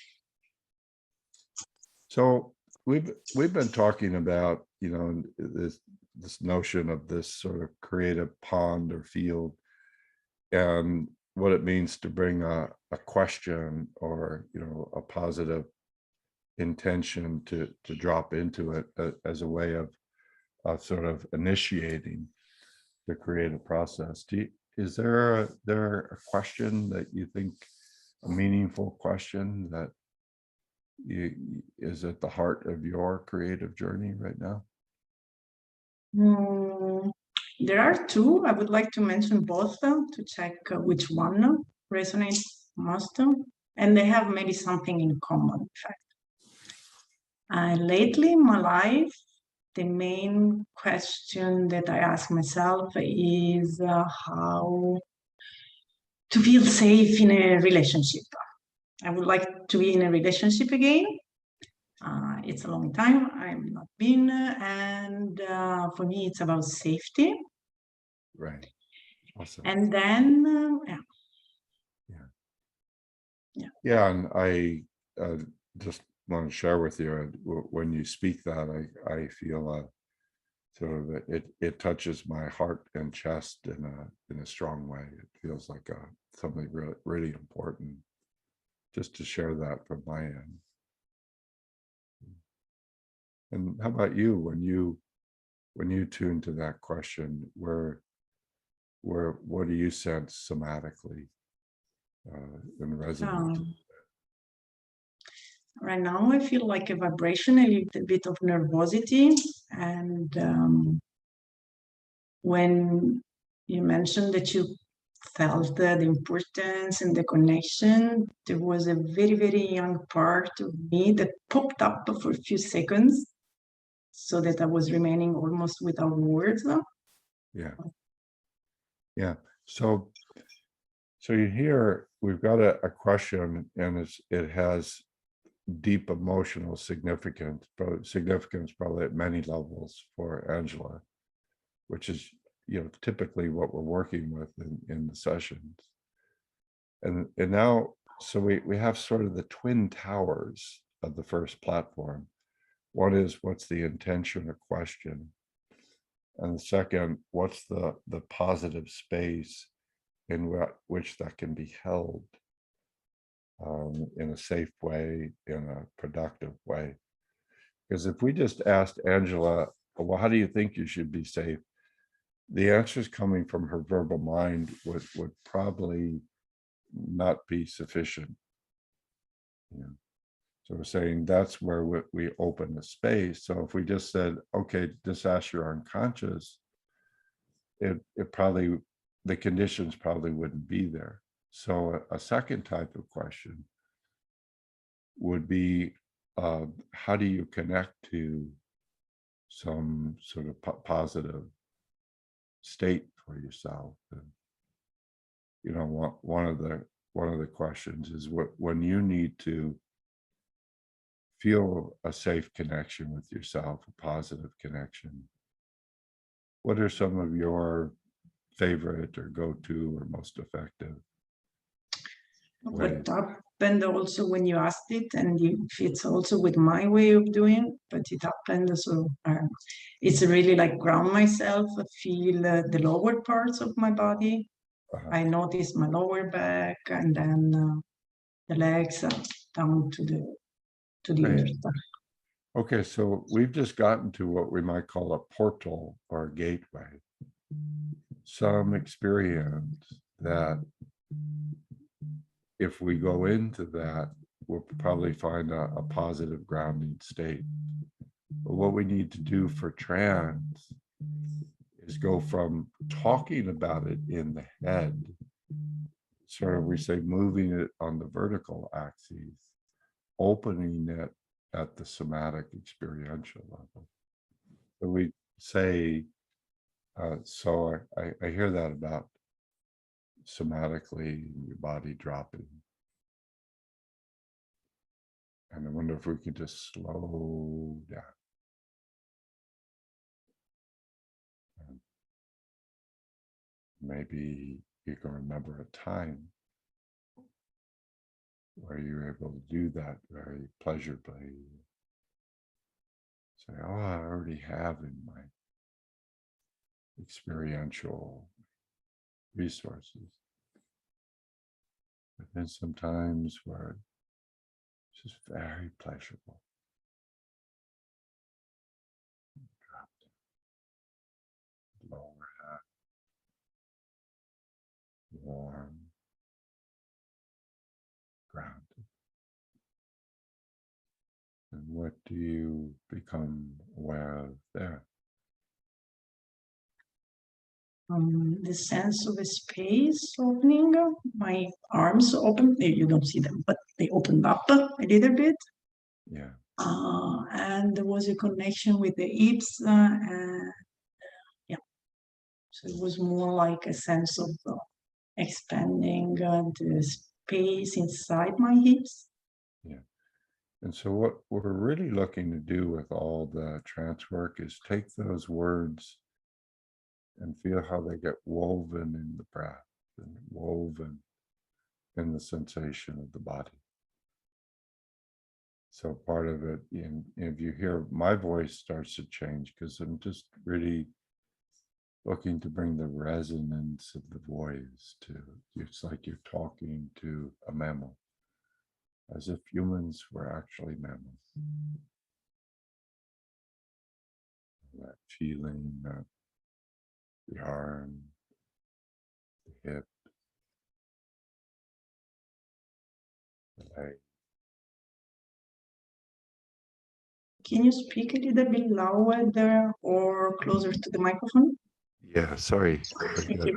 So we've been talking about, you know, this notion of this sort of creative pond or field, and what it means to bring a question or, you know, a positive intention to drop into it as a way of sort of initiating the creative process. Is there a question that you think, a meaningful question that is at the heart of your creative journey right now? There are two. I would like to mention both to check which one resonates most, and they have maybe something in common, in fact. Lately in my life, the main question that I ask myself is how to feel safe in a relationship. I would like to be in a relationship again. It's a long time I've not been, and for me it's about safety. Right. Awesome. And then yeah, and I just want to share with you, when you speak that, I feel sort of it touches my heart and chest in a strong way. It feels like something really, really important, just to share that from my end. And how about you, when you tune to that question, what do you sense somatically in resonance? Right now I feel like a vibration, a little bit of nervosity, and when you mentioned that you felt the importance and the connection, there was a very, very young part of me that popped up for a few seconds, so that I was remaining almost without words. Yeah. So you hear, we've got a question, and it has deep emotional significance, probably at many levels for Angela, which is, you know, typically what we're working with in the sessions. And now, so we have sort of the twin towers of the first platform. One is, what's the intention or question? And the second, what's the positive space in which that can be held in a safe way, in a productive way? Because if we just asked Angela, well, how do you think you should be safe? The answers coming from her verbal mind would probably not be sufficient. You know? So we're saying that's where we open the space. So if we just said, okay, just ask your unconscious, it probably, the conditions probably wouldn't be there. So a second type of question would be, how do you connect to some sort of positive state for yourself? you know, one of the questions is when you need to feel a safe connection with yourself, a positive connection, what are some of your favorite or go-to or most effective ways? What happened also when you asked it, and it fits also with my way of doing, but it happened so it's really like ground myself, feel the lower parts of my body. I notice my lower back, and then the legs down to the Right. earth. Okay, so we've just gotten to what we might call a portal or a gateway. Some experience that if we go into that, we'll probably find a positive grounding state. But what we need to do for trance is go from talking about it in the head, sort of we say moving it on the vertical axis, opening it at the somatic experiential level. So we say, so I hear that about somatically your body dropping. And I wonder if we could just slow down. And maybe you can remember a time where you were able to do that very pleasurably. Say, oh, I already have in my experiential resources. But then sometimes where it's just very pleasurable. Drop down. Lower half. Warm. Grounded. And what do you become aware of there? The sense of a space opening, my arms open, you don't see them, but they opened up a little bit. Yeah. And there was a connection with the hips, and yeah. So it was more like a sense of expanding the space inside my hips. Yeah. And so what we're really looking to do with all the trance work is take those words and feel how they get woven in the breath and woven in the sensation of the body. So part of it, if you hear my voice starts to change, because I'm just really looking to bring the resonance of the voice to, it's like you're talking to a mammal, as if humans were actually mammals. That feeling, the arm, the hip, the leg. Can you speak a little bit louder or closer to the microphone? Yeah, sorry. Thank you.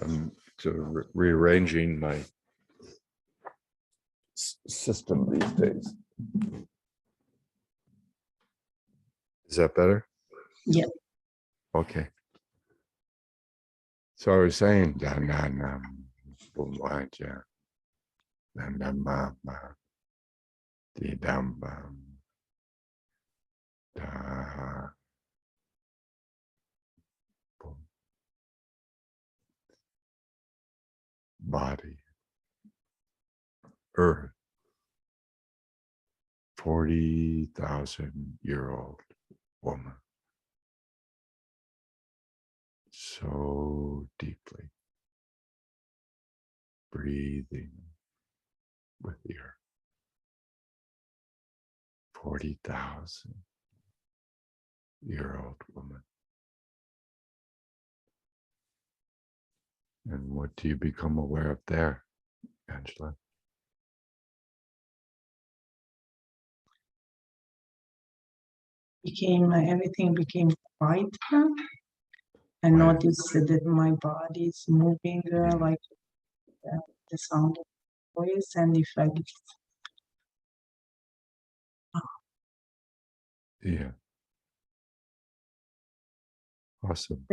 I'm sort of rearranging my system these days. Is that better? Yeah. Okay. So I was saying, da na na, boom ja, na na ma ma, di dam bam, da, boom. Body, earth, 40,000-year-old woman. So deeply breathing with the earth. 40,000-year-old woman. And what do you become aware of there, Angela? Everything became quiet. I Quiet. noticed that my body is moving like the sound of voice, and if I Yeah. Awesome.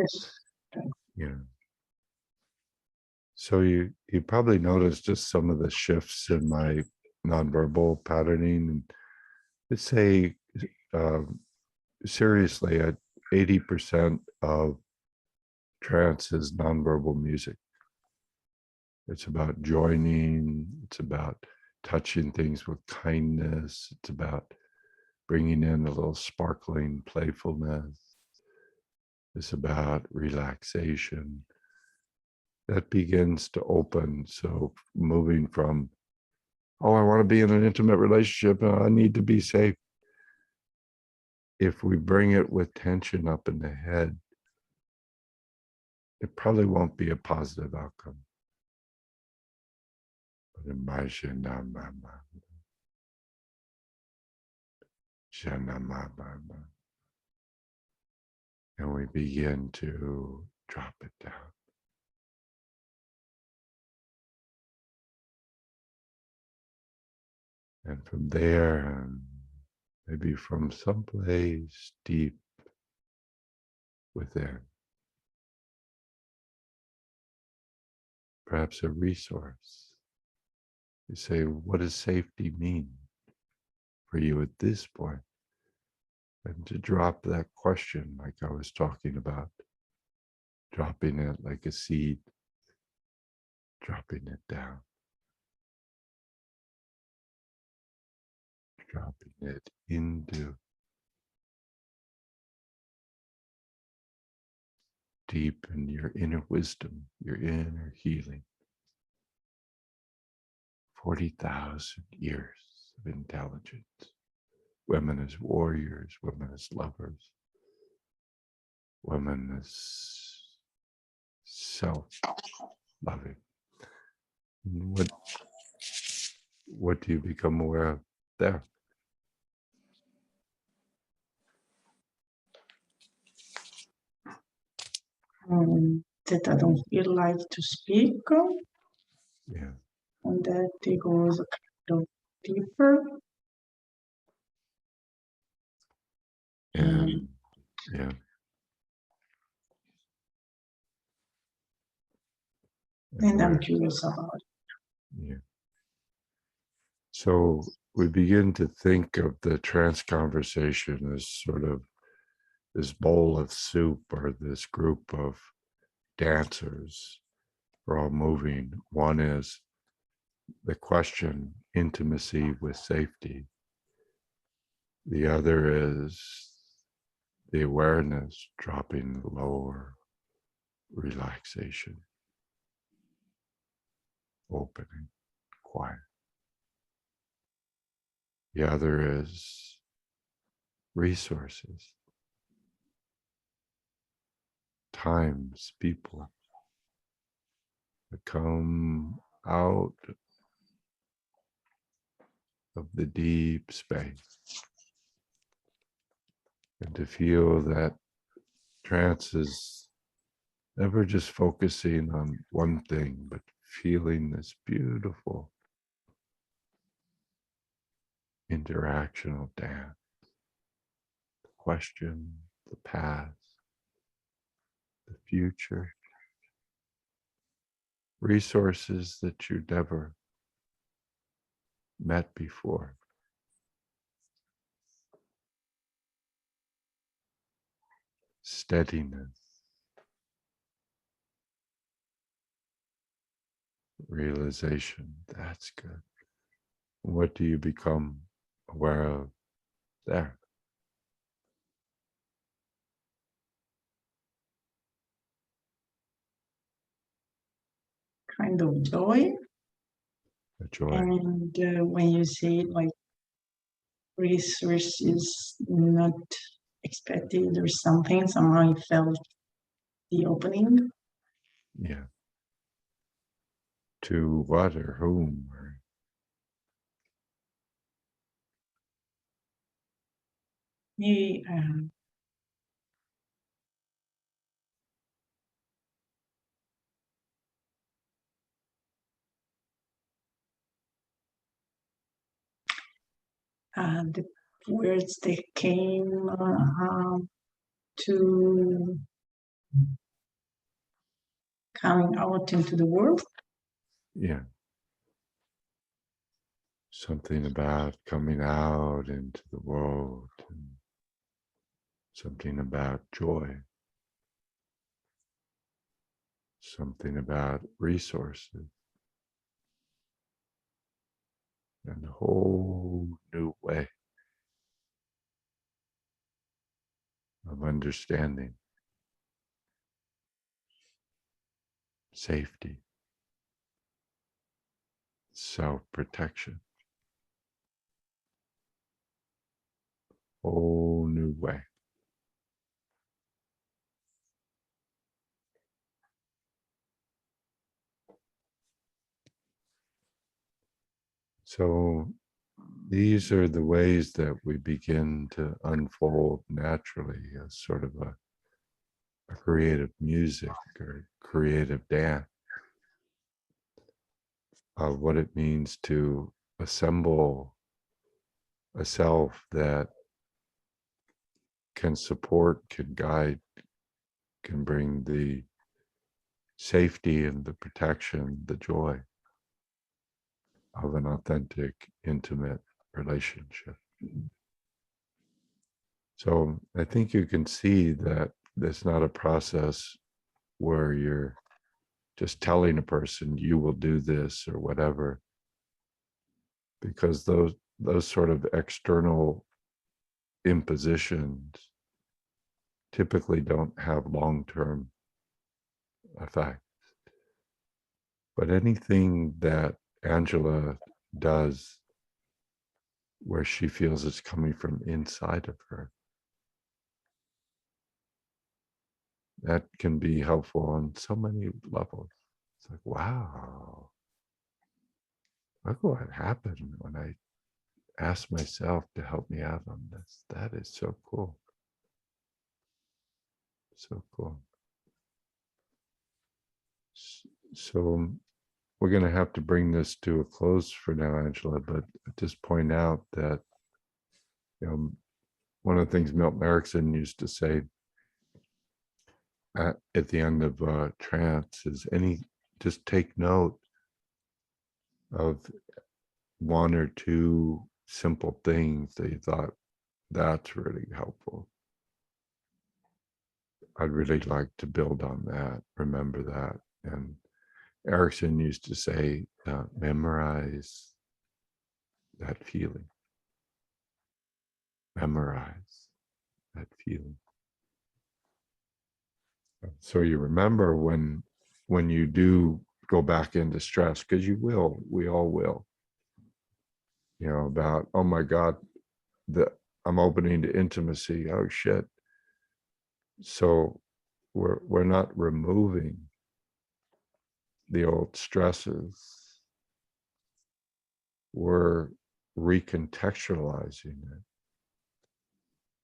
Yeah. So you probably noticed just some of the shifts in my nonverbal patterning. And let's say, seriously, at 80% of trance is nonverbal music. It's about joining. It's about touching things with kindness. It's about bringing in a little sparkling playfulness. It's about relaxation. That begins to open. So moving from, oh, I want to be in an intimate relationship and I need to be safe. If we bring it with tension up in the head, it probably won't be a positive outcome. But imagine, and we begin to drop it down. And from there, maybe from someplace deep within, perhaps a resource. You say, what does safety mean for you at this point? And to drop that question, like I was talking about, dropping it like a seed, dropping it down, dropping it into deep in your inner wisdom, your inner healing. 40,000 years of intelligence. Women as warriors, women as lovers, women as self-loving. What do you become aware of there? That I don't feel like to speak, Yeah. and that it goes kind of deeper. And yeah. And I'm curious about it. Yeah. So we begin to think of the trance conversation as sort of this bowl of soup or this group of dancers. We're all moving. One is the question, intimacy with safety. The other is the awareness, dropping lower, relaxation, opening, quiet. The other is resources, times, people that come out of the deep space and to feel that trance is never just focusing on one thing, but feeling this beautiful interactional dance. The question, the past, the future, resources that you never met before. Steadiness, realization, that's good. What do you become aware of there? Kind of joy. A joy. And when you say like resources not expected or something, somehow I felt the opening. Yeah. To what or whom? Or... Maybe the words that came to coming out into the world. Yeah. Something about coming out into the world, and something about joy, something about resources, and a whole new way of understanding safety, self-protection, whole new way. So these are the ways that we begin to unfold naturally as sort of a creative music or creative dance of what it means to assemble a self that can support, can guide, can bring the safety and the protection, the joy of an authentic, intimate relationship. So I think you can see that it's not a process where you're just telling a person you will do this or whatever, because those sort of external impositions typically don't have long-term effect. But anything that Angela does where she feels it's coming from inside of her, that can be helpful on so many levels. It's like, wow, look what happened when I asked myself to help me out on this. That is so cool. So cool. So we're going to have to bring this to a close for now, Angela, but just point out that, you know, one of the things Milton Erickson used to say at the end of trance is just take note of one or two simple things that you thought, that's really helpful. I'd really like to build on that, remember that. And Erickson used to say, memorize that feeling. Memorize that feeling. So you remember when you do go back into stress, because you will, we all will, you know, about, oh my God, I'm opening to intimacy, oh shit. So we're not removing the old stresses, we're recontextualizing it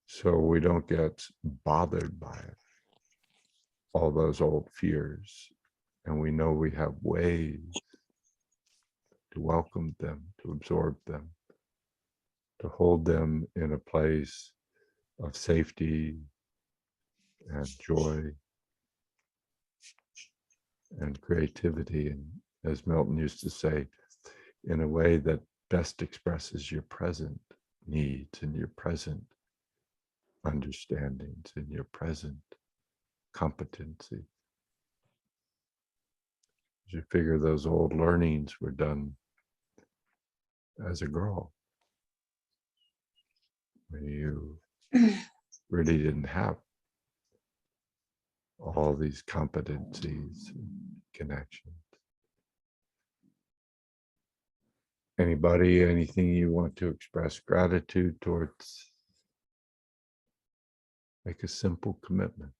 so we don't get bothered by it, all those old fears. And we know we have ways to welcome them, to absorb them, to hold them in a place of safety and joy and creativity. And as Milton used to say, in a way that best expresses your present needs and your present understandings and your present competency. You figure those old learnings were done as a girl, when you really didn't have all these competencies and connections. Anybody, anything you want to express gratitude towards? Make a simple commitment.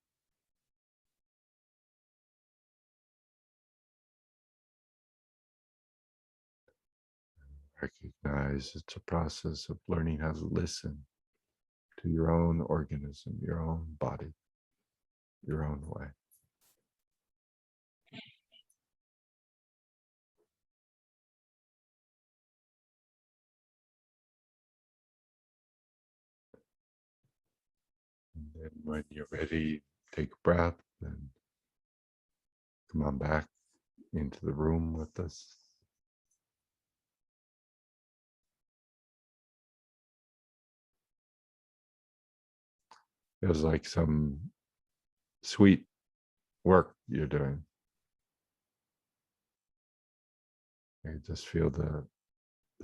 Recognize it's a process of learning how to listen to your own organism, your own body, your own way. And then when you're ready, take a breath and come on back into the room with us. Feels like some sweet work you're doing. I just feel the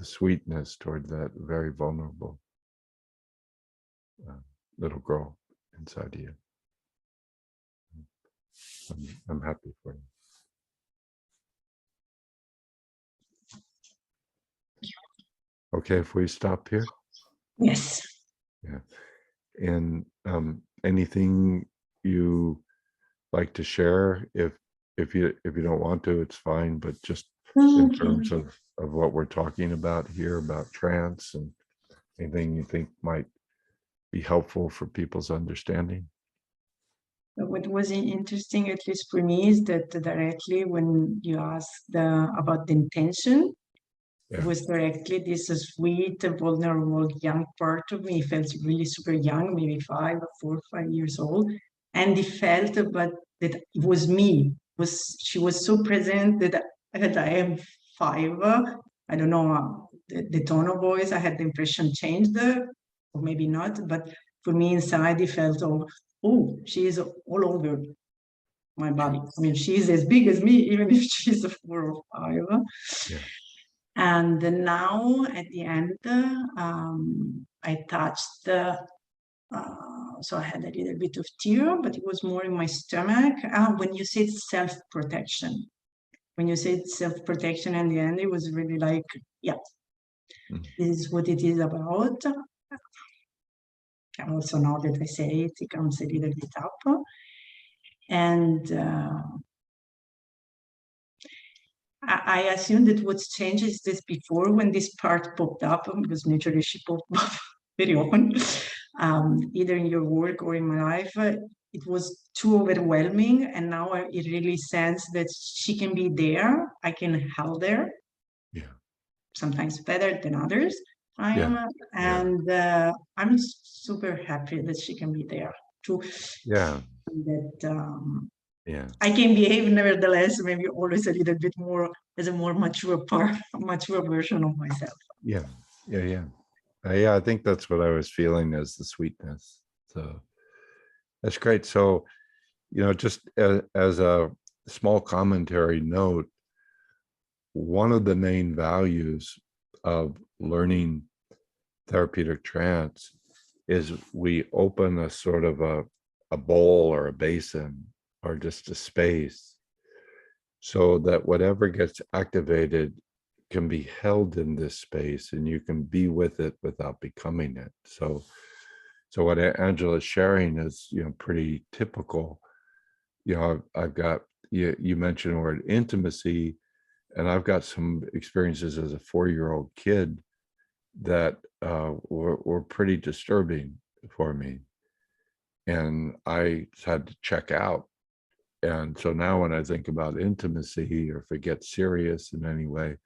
sweetness toward that very vulnerable little girl inside you. I'm happy for you. Okay, if we stop here? Yes. Yeah. And anything you like to share? If you don't want to, it's fine, but just in terms of what we're talking about here, about trance, and anything you think might be helpful for people's understanding. What was interesting, at least for me, is that directly when you asked about the intention, it was directly this sweet, vulnerable young part of me. It felt really super young, maybe 4 or 5 years old, and it felt, but that it was me. She was so present that I am 5. I don't know the tone of voice. I had the impression changed, or maybe not. But for me, inside, it felt, oh, she is all over my body. I mean, she's as big as me, even if she's 4 or 5. Yeah. And now at the end, I touched so I had a little bit of tear, but it was more in my stomach. When you said self-protection, in the end, it was really like, yeah, this is what it is about. And also now that I say it, it comes a little bit up. And I assume that what's changed is this before, when this part popped up, because naturally she popped up very often, either in your work or in my life, it was too overwhelming. And now it really sense that she can be there. I can help her. Yeah. Sometimes better than others. And I'm super happy that she can be there too. Yeah. That yeah. I can behave nevertheless, maybe always a little bit more as a more mature version of myself. Yeah. I think that's what I was feeling as the sweetness. So that's great. So, just as a small commentary note, one of the main values of learning therapeutic trance is we open a sort of a bowl or a basin or just a space so that whatever gets activated can be held in this space and you can be with it without becoming it. So what Angela's sharing is, pretty typical. I've got, you mentioned the word intimacy, and I've got some experiences as a 4-year-old kid that were pretty disturbing for me. And I had to check out. And so now when I think about intimacy, or if it gets serious in any way,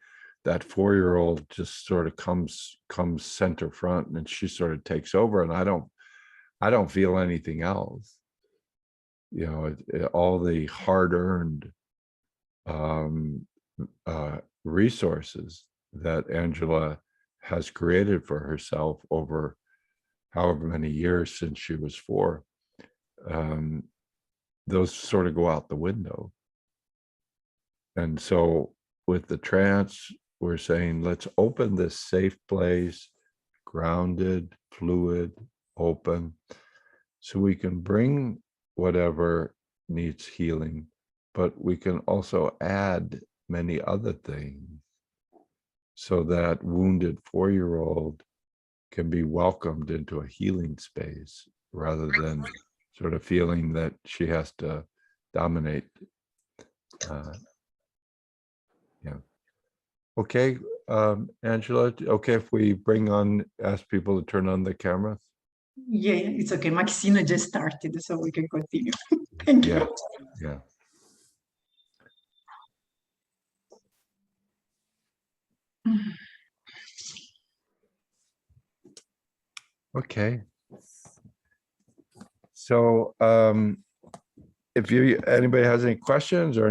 that 4-year-old just sort of comes center front, and she sort of takes over, and I don't feel anything else. All the hard-earned resources that Angela has created for herself over however many years since she was 4, those sort of go out the window. And so with the trance, we're saying, let's open this safe place, grounded, fluid, open, so we can bring whatever needs healing, but we can also add many other things, so that wounded 4-year-old can be welcomed into a healing space, rather than sort of feeling that she has to dominate. Okay, Angela, okay if we ask people to turn on the cameras? Yeah, it's okay. Maxine just started, so we can continue. Thank you. Yeah. Okay. So if anybody has any questions or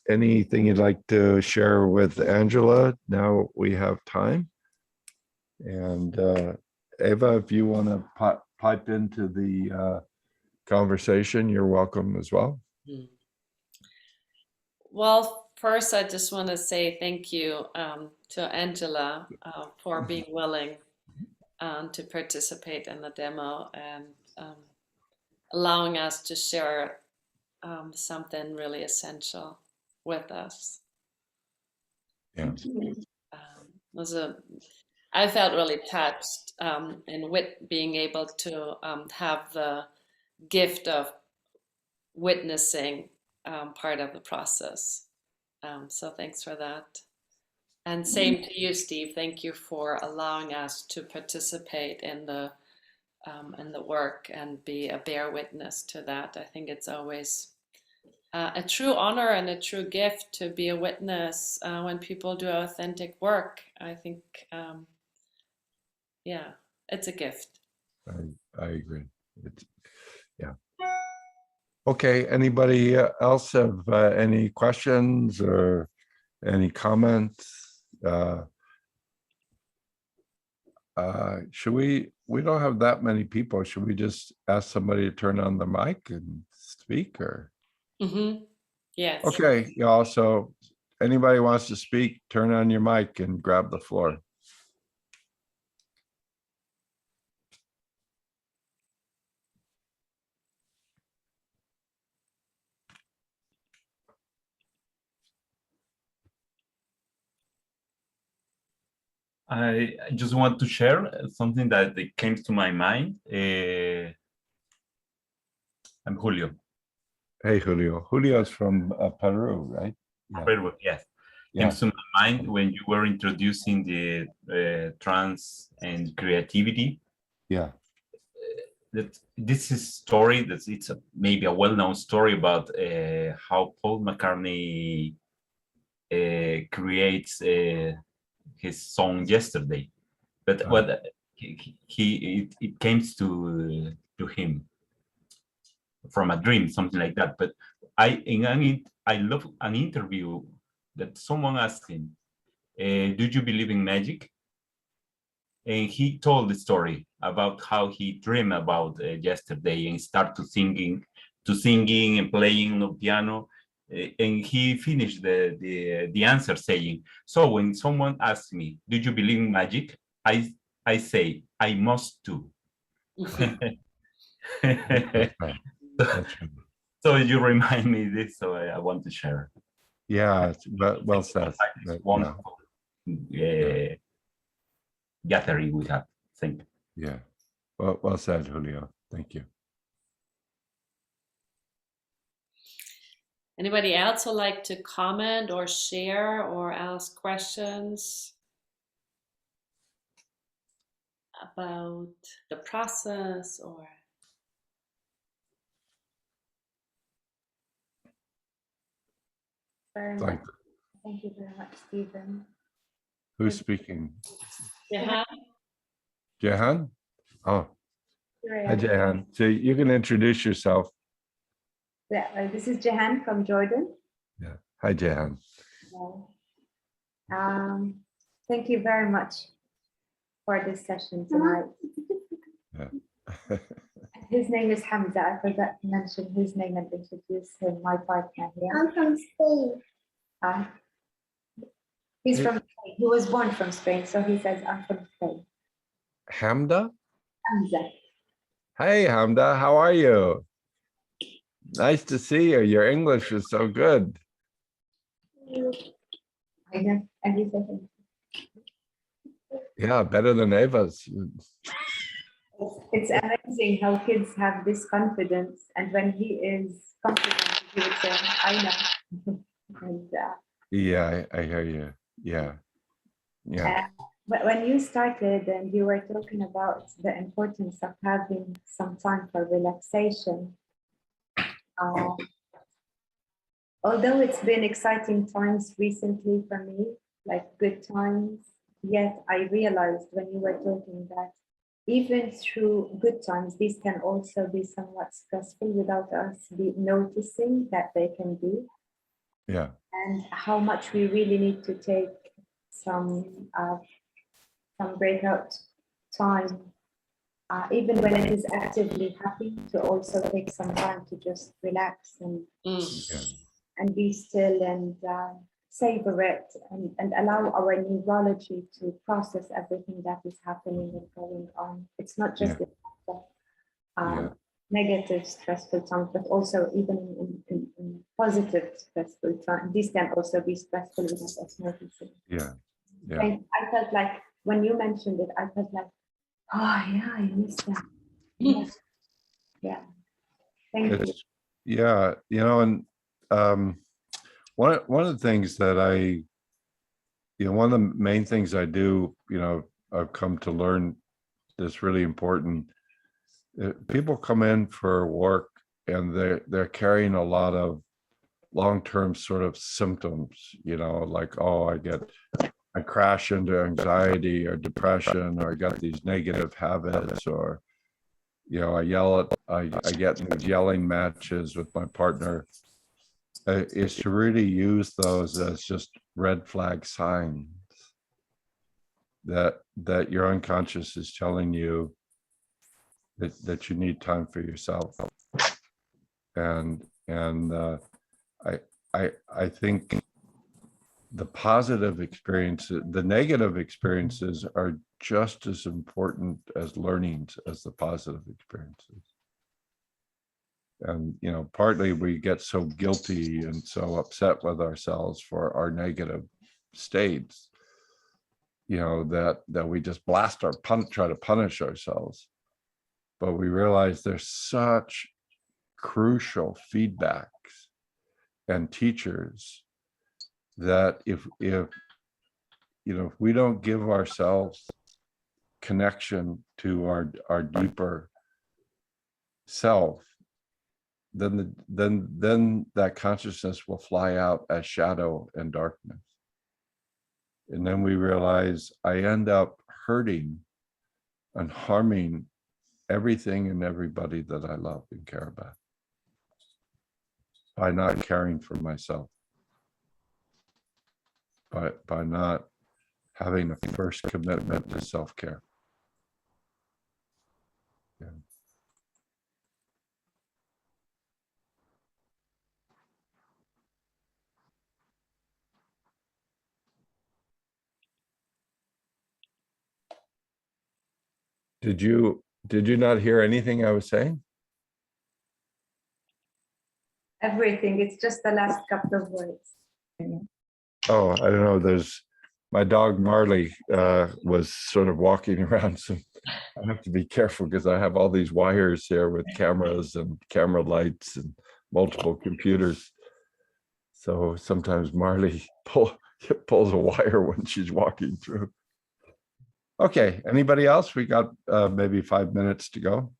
anything you'd like to share with Angela, now we have time. And Eva, if you want to pipe into the conversation, you're welcome as well. Well, first, I just want to say thank you to Angela for being willing to participate in the demo and allowing us to share something really essential with us. Yeah. I felt really touched and with being able to have the gift of witnessing part of the process. So thanks for that. And same to you, Steve. Thank you for allowing us to participate in the work and be a bear witness to that. I think it's always a true honor and a true gift to be a witness when people do authentic work. I think, yeah, it's a gift. I agree. Yeah. Okay. Anybody else have any questions or any comments? Should we don't have that many people. Should we just ask somebody to turn on the mic and speak or? Mm-hmm. Yes. Okay, y'all. So anybody wants to speak, turn on your mic and grab the floor. I just want to share something that came to my mind. I'm Julio. Hey, Julio. Julio's from Peru, right? Yeah. Peru, yes. Yeah. Came to my mind when you were introducing the trance and creativity. Yeah. That this is story that it's maybe a well-known story about how Paul McCartney creates his song Yesterday, but what it came to him from a dream, something like that. But I love an interview that someone asked him, "Do you believe in magic?" And he told the story about how he dreamed about yesterday and started singing and playing the piano. And he finished the answer saying, "So when someone asks me, do you believe in magic? I say, I must too." That's right. So you remind me this, so I want to share. Yeah, well said. Wonderful gathering we have. Thank you. Yeah. Well said, Julio. Thank you. Anybody else would like to comment or share or ask questions about the process or? Thank you very much, Stephen. Who's speaking? Jehan? Jehan? Oh, hi, Jehan. So you can introduce yourself. Yeah, this is Jehan from Jordan. Yeah. Hi, Jehan. Thank you very much for this session tonight. Yeah. His name is Hamza. I forgot to mention his name and introduce him, my partner here. I'm from Spain. He's from Spain. He was born from Spain, so he says, I'm from Spain. Hamza? Hamza. Hey, Hamza, how are you? Nice to see you. Your English is so good. I know everything. Yeah, better than Eva's. It's amazing how kids have this confidence, and when he is confident, he would say, I know. And, yeah, I hear you. Yeah. Yeah. But when you started and you were talking about the importance of having some time for relaxation, although it's been exciting times recently for me, like good times, yet I realized when you were talking that even through good times, these can also be somewhat stressful without us noticing that they can be. Yeah. And how much we really need to take some breakout time, even when it is actively happy, to also take some time to just relax and be still and savor it and allow our neurology to process everything that is happening and going on. It's not just negative stressful times, but also even in positive stressful times. These can also be stressful without us noticing. Yeah. I felt like when you mentioned it, I felt like, oh yeah, I missed that. Yes. Yeah. Thank you. Yeah, and one of the things that one of the main things I do, I've come to learn that's really important. People come in for work and they're carrying a lot of long-term sort of symptoms, like, oh, I crash into anxiety or depression, or I got these negative habits, or I get in these yelling matches with my partner. Is to really use those as just red flag signs that your unconscious is telling you that you need time for yourself. And I think the positive experiences, the negative experiences are just as important as learnings as the positive experiences. And, partly we get so guilty and so upset with ourselves for our negative states, that we just try to punish ourselves. But we realize there's such crucial feedbacks and teachers that if we don't give ourselves connection to our deeper self, then that consciousness will fly out as shadow and darkness. And then we realize I end up hurting and harming everything and everybody that I love and care about by not caring for myself, by not having a first commitment to self-care. Yeah. Did you not hear anything I was saying? Everything. It's just the last couple of words. Oh, I don't know. There's my dog Marley was sort of walking around, so I have to be careful because I have all these wires here with cameras and camera lights and multiple computers. So sometimes Marley pulls a wire when she's walking through. Okay, anybody else? We got maybe 5 minutes to go.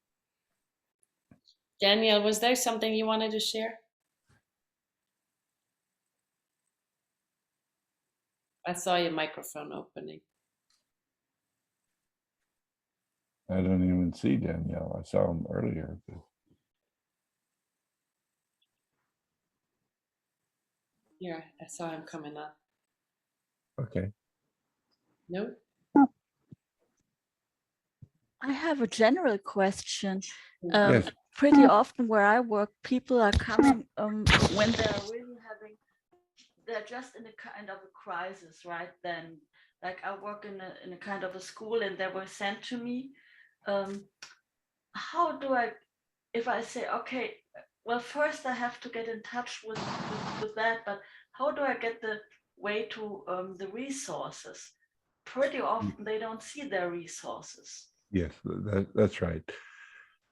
Daniel, was there something you wanted to share? I saw your microphone opening. I don't even see Danielle. I saw him earlier. But... Here, I saw him coming up. Okay. No? I have a general question. Yes. Pretty often where I work, people are coming when they're really they're just in a kind of a crisis, right? Then, like I work in a kind of a school and they were sent to me. How do if I say, okay, well, first I have to get in touch with that, but how do I get the way to the resources? Pretty often they don't see their resources. Yes, that's right.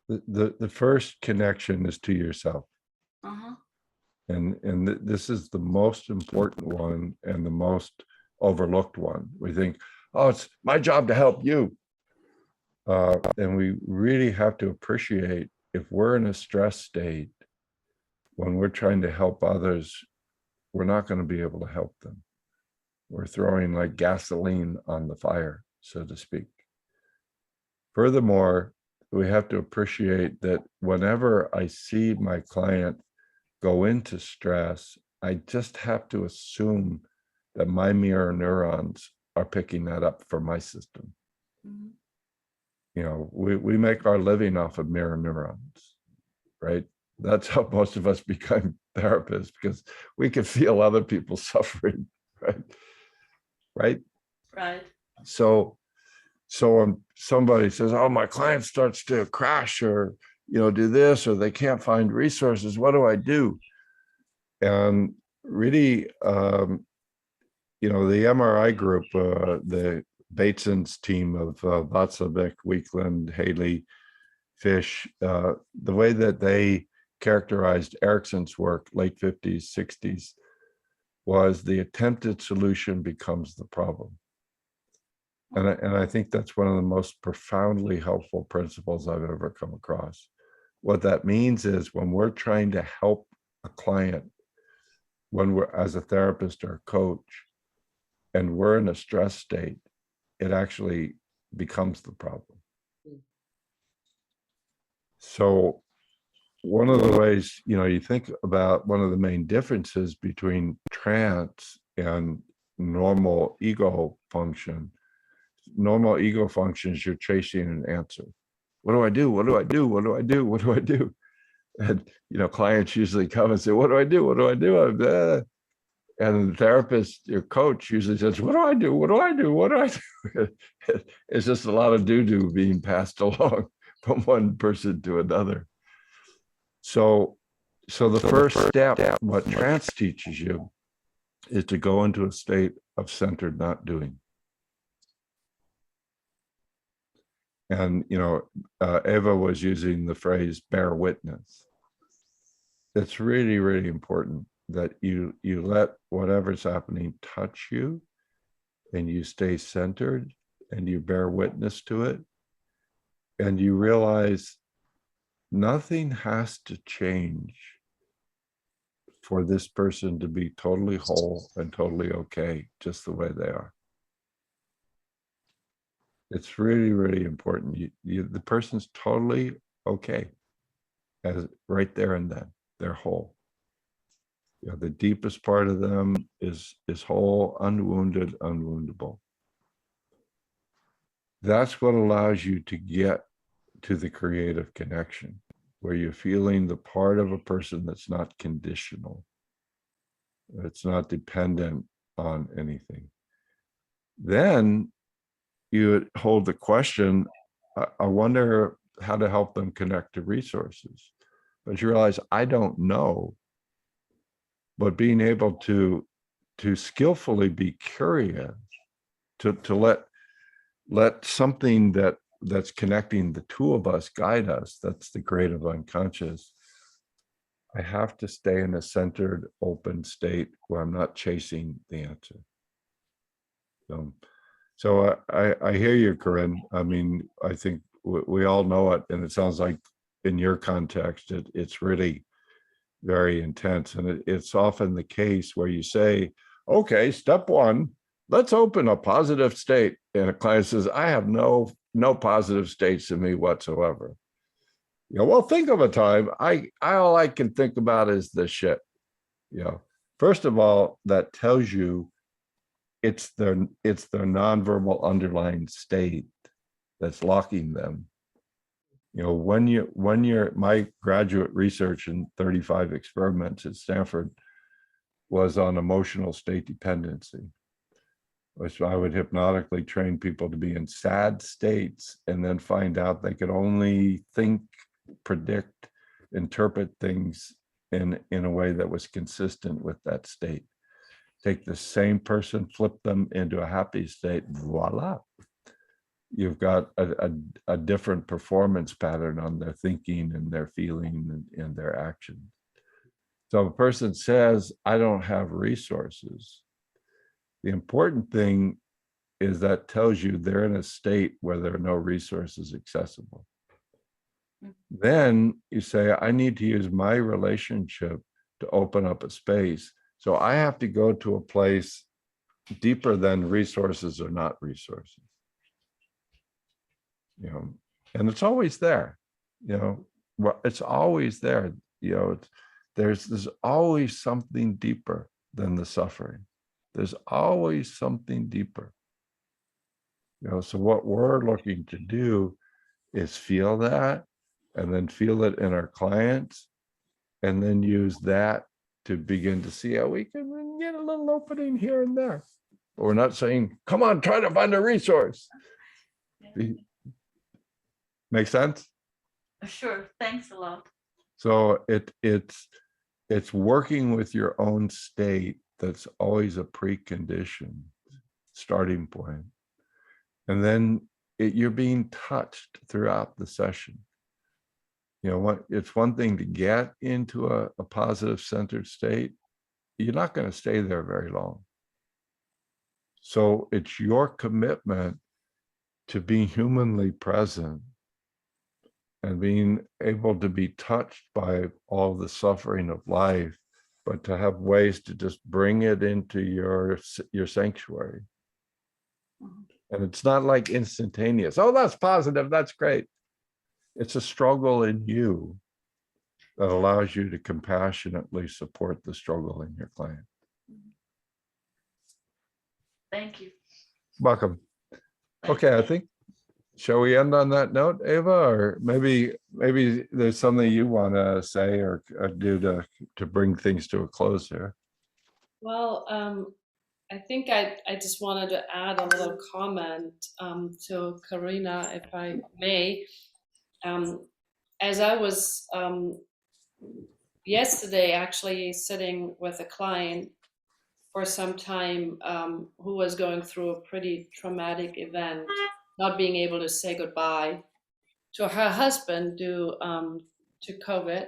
The first connection is to yourself. Uh-huh. And this is the most important one and the most overlooked one. We think, oh, it's my job to help you. And we really have to appreciate if we're in a stress state, when we're trying to help others, we're not going to be able to help them. We're throwing like gasoline on the fire, so to speak. Furthermore, we have to appreciate that whenever I see my client go into stress, I just have to assume that my mirror neurons are picking that up for my system. Mhm. You know, we make our living off of mirror neurons, right? That's how most of us become therapists, because we can feel other people suffering, right? Right? Right. So when somebody says, oh, my client starts to crash, or, you know, do this, or they can't find resources, what do I do? And really, you know, the MRI group, the Bateson's team of Václavic, Weekland, Haley, Fish, the way that they characterized Erickson's work, late 50s, 60s, was the attempted solution becomes the problem. And I think that's one of the most profoundly helpful principles I've ever come across. What that means is when we're trying to help a client, when we're as a therapist or a coach, and we're in a stress state, it actually becomes the problem. So one of the ways, you know, you think about one of the main differences between trance and normal ego function. Normal ego functions, you're chasing an answer. What do I do? What do I do? What do I do? What do I do? And, you know, clients usually come and say, what do I do? What do I do? And the therapist, your coach, usually says, what do I do? What do I do? What do I do? It's just a lot of doo-doo being passed along from one person to another. So the first step, what trance teaches you, is to go into a state of centered not doing. And, you know, Eva was using the phrase bear witness. It's really, really important that you let whatever's happening touch you, and you stay centered, and you bear witness to it, and you realize nothing has to change for this person to be totally whole and totally okay, just the way they are. It's really, really important. The person's totally okay, as right there and then, they're whole. You know, the deepest part of them is whole, unwounded, unwoundable. That's what allows you to get to the creative connection, where you're feeling the part of a person that's not conditional. It's not dependent on anything. Then you hold the question, I wonder how to help them connect to resources. But you realize, I don't know. But being able to skillfully be curious, to let something that's connecting the two of us guide us, that's the creative unconscious. I have to stay in a centered, open state where I'm not chasing the answer. So I hear you, Corinne. I mean, I think we all know it, and it sounds like in your context, it's really very intense. And it's often the case where you say, okay, step one, let's open a positive state. And a client says, I have no positive states in me whatsoever. You know, well, think of a time, all I can think about is this shit. You know, first of all, that tells you it's their nonverbal underlying state that's locking them. You know, when you're my graduate research in 35 experiments at Stanford was on emotional state dependency, which I would hypnotically train people to be in sad states and then find out they could only think, predict, interpret things in a way that was consistent with that state. Take the same person, flip them into a happy state, voila. You've got a different performance pattern on their thinking and their feeling and their actions. So if a person says, I don't have resources, the important thing is that tells you they're in a state where there are no resources accessible. Then you say, I need to use my relationship to open up a space. So I have to go to a place deeper than resources or not resources. you know, and it's always there, you know, it's always there, you know, there's always something deeper than the suffering. There's always something deeper, you know. So what we're looking to do is feel that, and then feel it in our clients, and then use that to begin to see how we can get a little opening here and there. But we're not saying, come on, try to find a resource. Make sense? Sure, thanks a lot. So it's working with your own state that's always a precondition, starting point. And then you're being touched throughout the session. You know, it's one thing to get into a positive centered state. You're not going to stay there very long. So it's your commitment to being humanly present and being able to be touched by all the suffering of life, but to have ways to just bring it into your sanctuary. And it's not like instantaneous. Oh, that's positive. That's great. It's a struggle in you that allows you to compassionately support the struggle in your client. Thank you. Welcome. Thank Okay, I you. think, shall we end on that note, Eva? Or maybe there's something you want to say or do to bring things to a close here. Well, I think I just wanted to add a little comment to Karina, if I may. As I was yesterday actually sitting with a client for some time who was going through a pretty traumatic event, not being able to say goodbye to her husband due to COVID.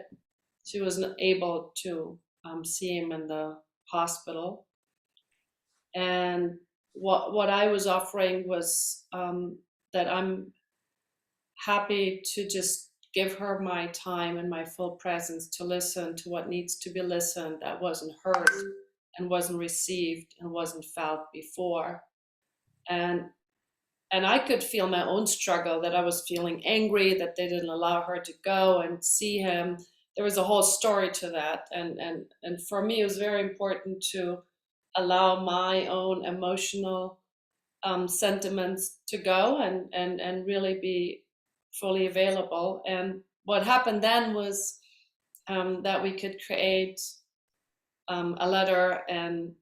She wasn't able to see him in the hospital. And what I was offering was that I'm happy to just give her my time and my full presence to listen to what needs to be listened, that wasn't heard and wasn't received and wasn't felt before. And I could feel my own struggle, that I was feeling angry that they didn't allow her to go and see him. There was a whole story to that. And for me, it was very important to allow my own emotional sentiments to go and really be fully available. And what happened then was that we could create a letter and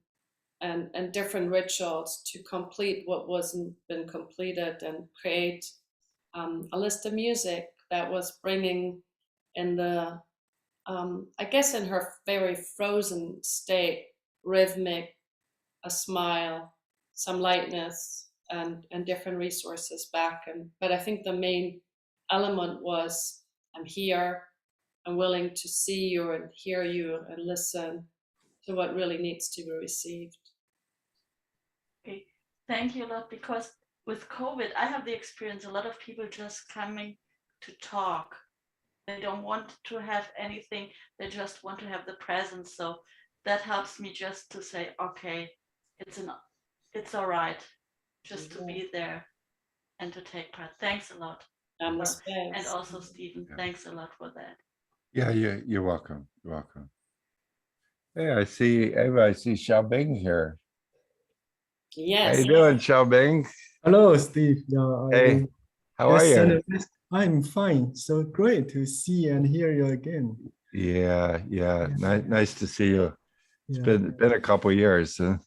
different rituals to complete what wasn't been completed, and create a list of music that was bringing in the I guess in her very frozen state, rhythmic, a smile, some lightness, and different resources back. But I think the main element was, I'm here, I'm willing to see you and hear you and listen to what really needs to be received. Okay, thank you a lot, because with COVID, I have the experience, a lot of people just coming to talk. They don't want to have anything, they just want to have the presence. So that helps me just to say, okay, it's all right just to be there and to take part. Thanks a lot. And also Stephen, thanks a lot for that. Yeah, you're welcome. You're welcome. Hey, I see Eva, I see Xiaobing here. Yes. How you doing, Xiaobing? Hello, Steve. Yeah, Hey, how are you? I'm fine. So great to see and hear you again. Yeah. Nice to see you. It's Yeah. been a couple of years. Huh?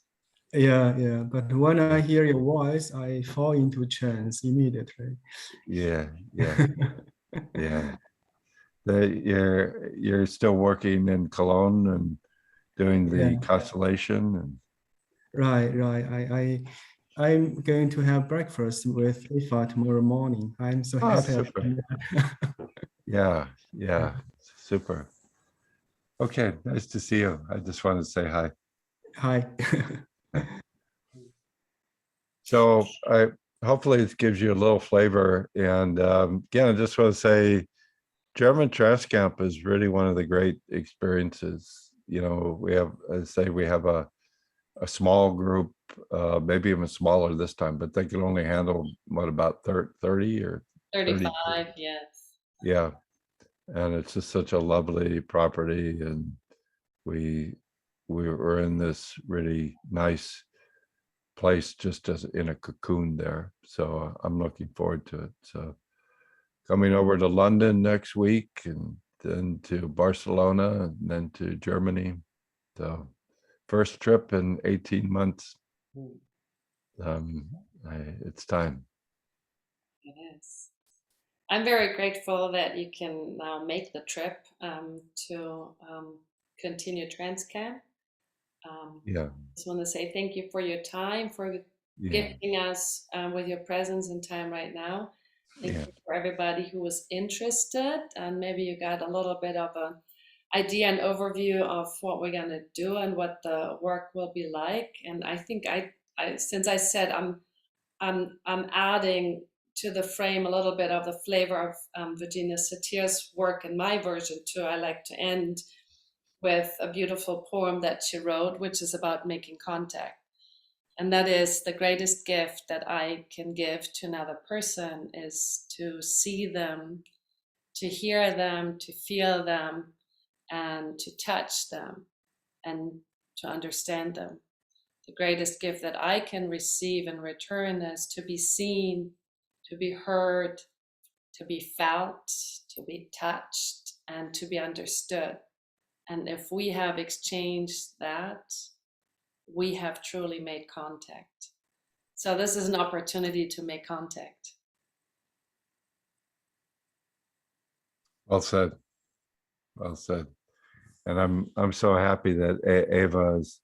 Yeah. But when I hear your voice, I fall into trance immediately. Yeah. You're still working in Cologne and doing the constellation and. Right. I'm going to have breakfast with Eva tomorrow morning. I'm so happy. Super. Yeah. Super. Okay, nice to see you. I just wanted to say hi. Hi. So hopefully it gives you a little flavor. And again, I just want to say German Trance Camp is really one of the great experiences. You know, we have a small group, maybe even smaller this time, but they can only handle about 30 or 35, yes. Yeah. And it's just such a lovely property, and we were in this really nice place, just as in a cocoon there. So I'm looking forward to it. So coming over to London next week, and then to Barcelona, and then to Germany. So first trip in 18 months. It's time. It is. I'm very grateful that you can now make the trip to continue Trance Camp. Yeah. Just want to say thank you for your time, for Yeah. gifting us with your presence and time right now. Thank Yeah. you for everybody who was interested, and maybe you got a little bit of an idea and overview of what we're gonna do and what the work will be like. And I think I since I said I'm adding to the frame a little bit of the flavor of Virginia Satir's work in my version too. I like to end with a beautiful poem that she wrote, which is about making contact. And that is the greatest gift that I can give to another person, is to see them, to hear them, to feel them, and to touch them, and to understand them. The greatest gift that I can receive in return is to be seen, to be heard, to be felt, to be touched, and to be understood. And if we have exchanged that, we have truly made contact. So this is an opportunity to make contact. Well said. Well said. And I'm so happy that Eva is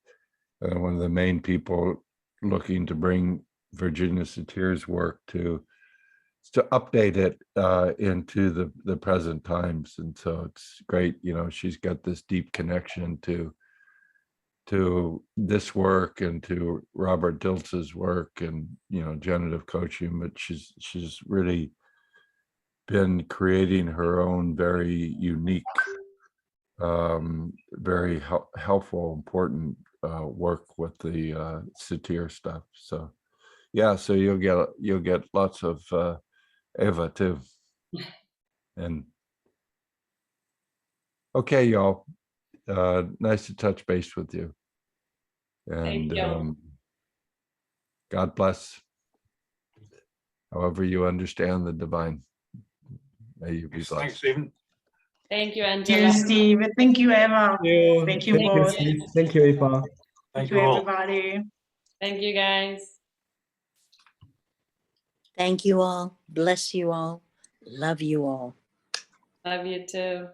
one of the main people looking to bring Virginia Satir's work to update it into the present times. And so it's great, she's got this deep connection to this work and to Robert Diltz's work and generative coaching, but she's really been creating her own very unique, very helpful, important work with the Satir stuff. So yeah, so you'll get lots of Eva too. And okay, y'all, nice to touch base with you. And Thank you. God bless. However you understand the divine, may you be blessed. Thanks, Stephen. Thank you, Thank you, Angela. Steve. Thank you, Eva. Thank you both. Steve. Thank you, Eva. Thank Thank you, you all. everybody. Thank you, guys. Thank you all. Bless you all. Love you all. Love you too.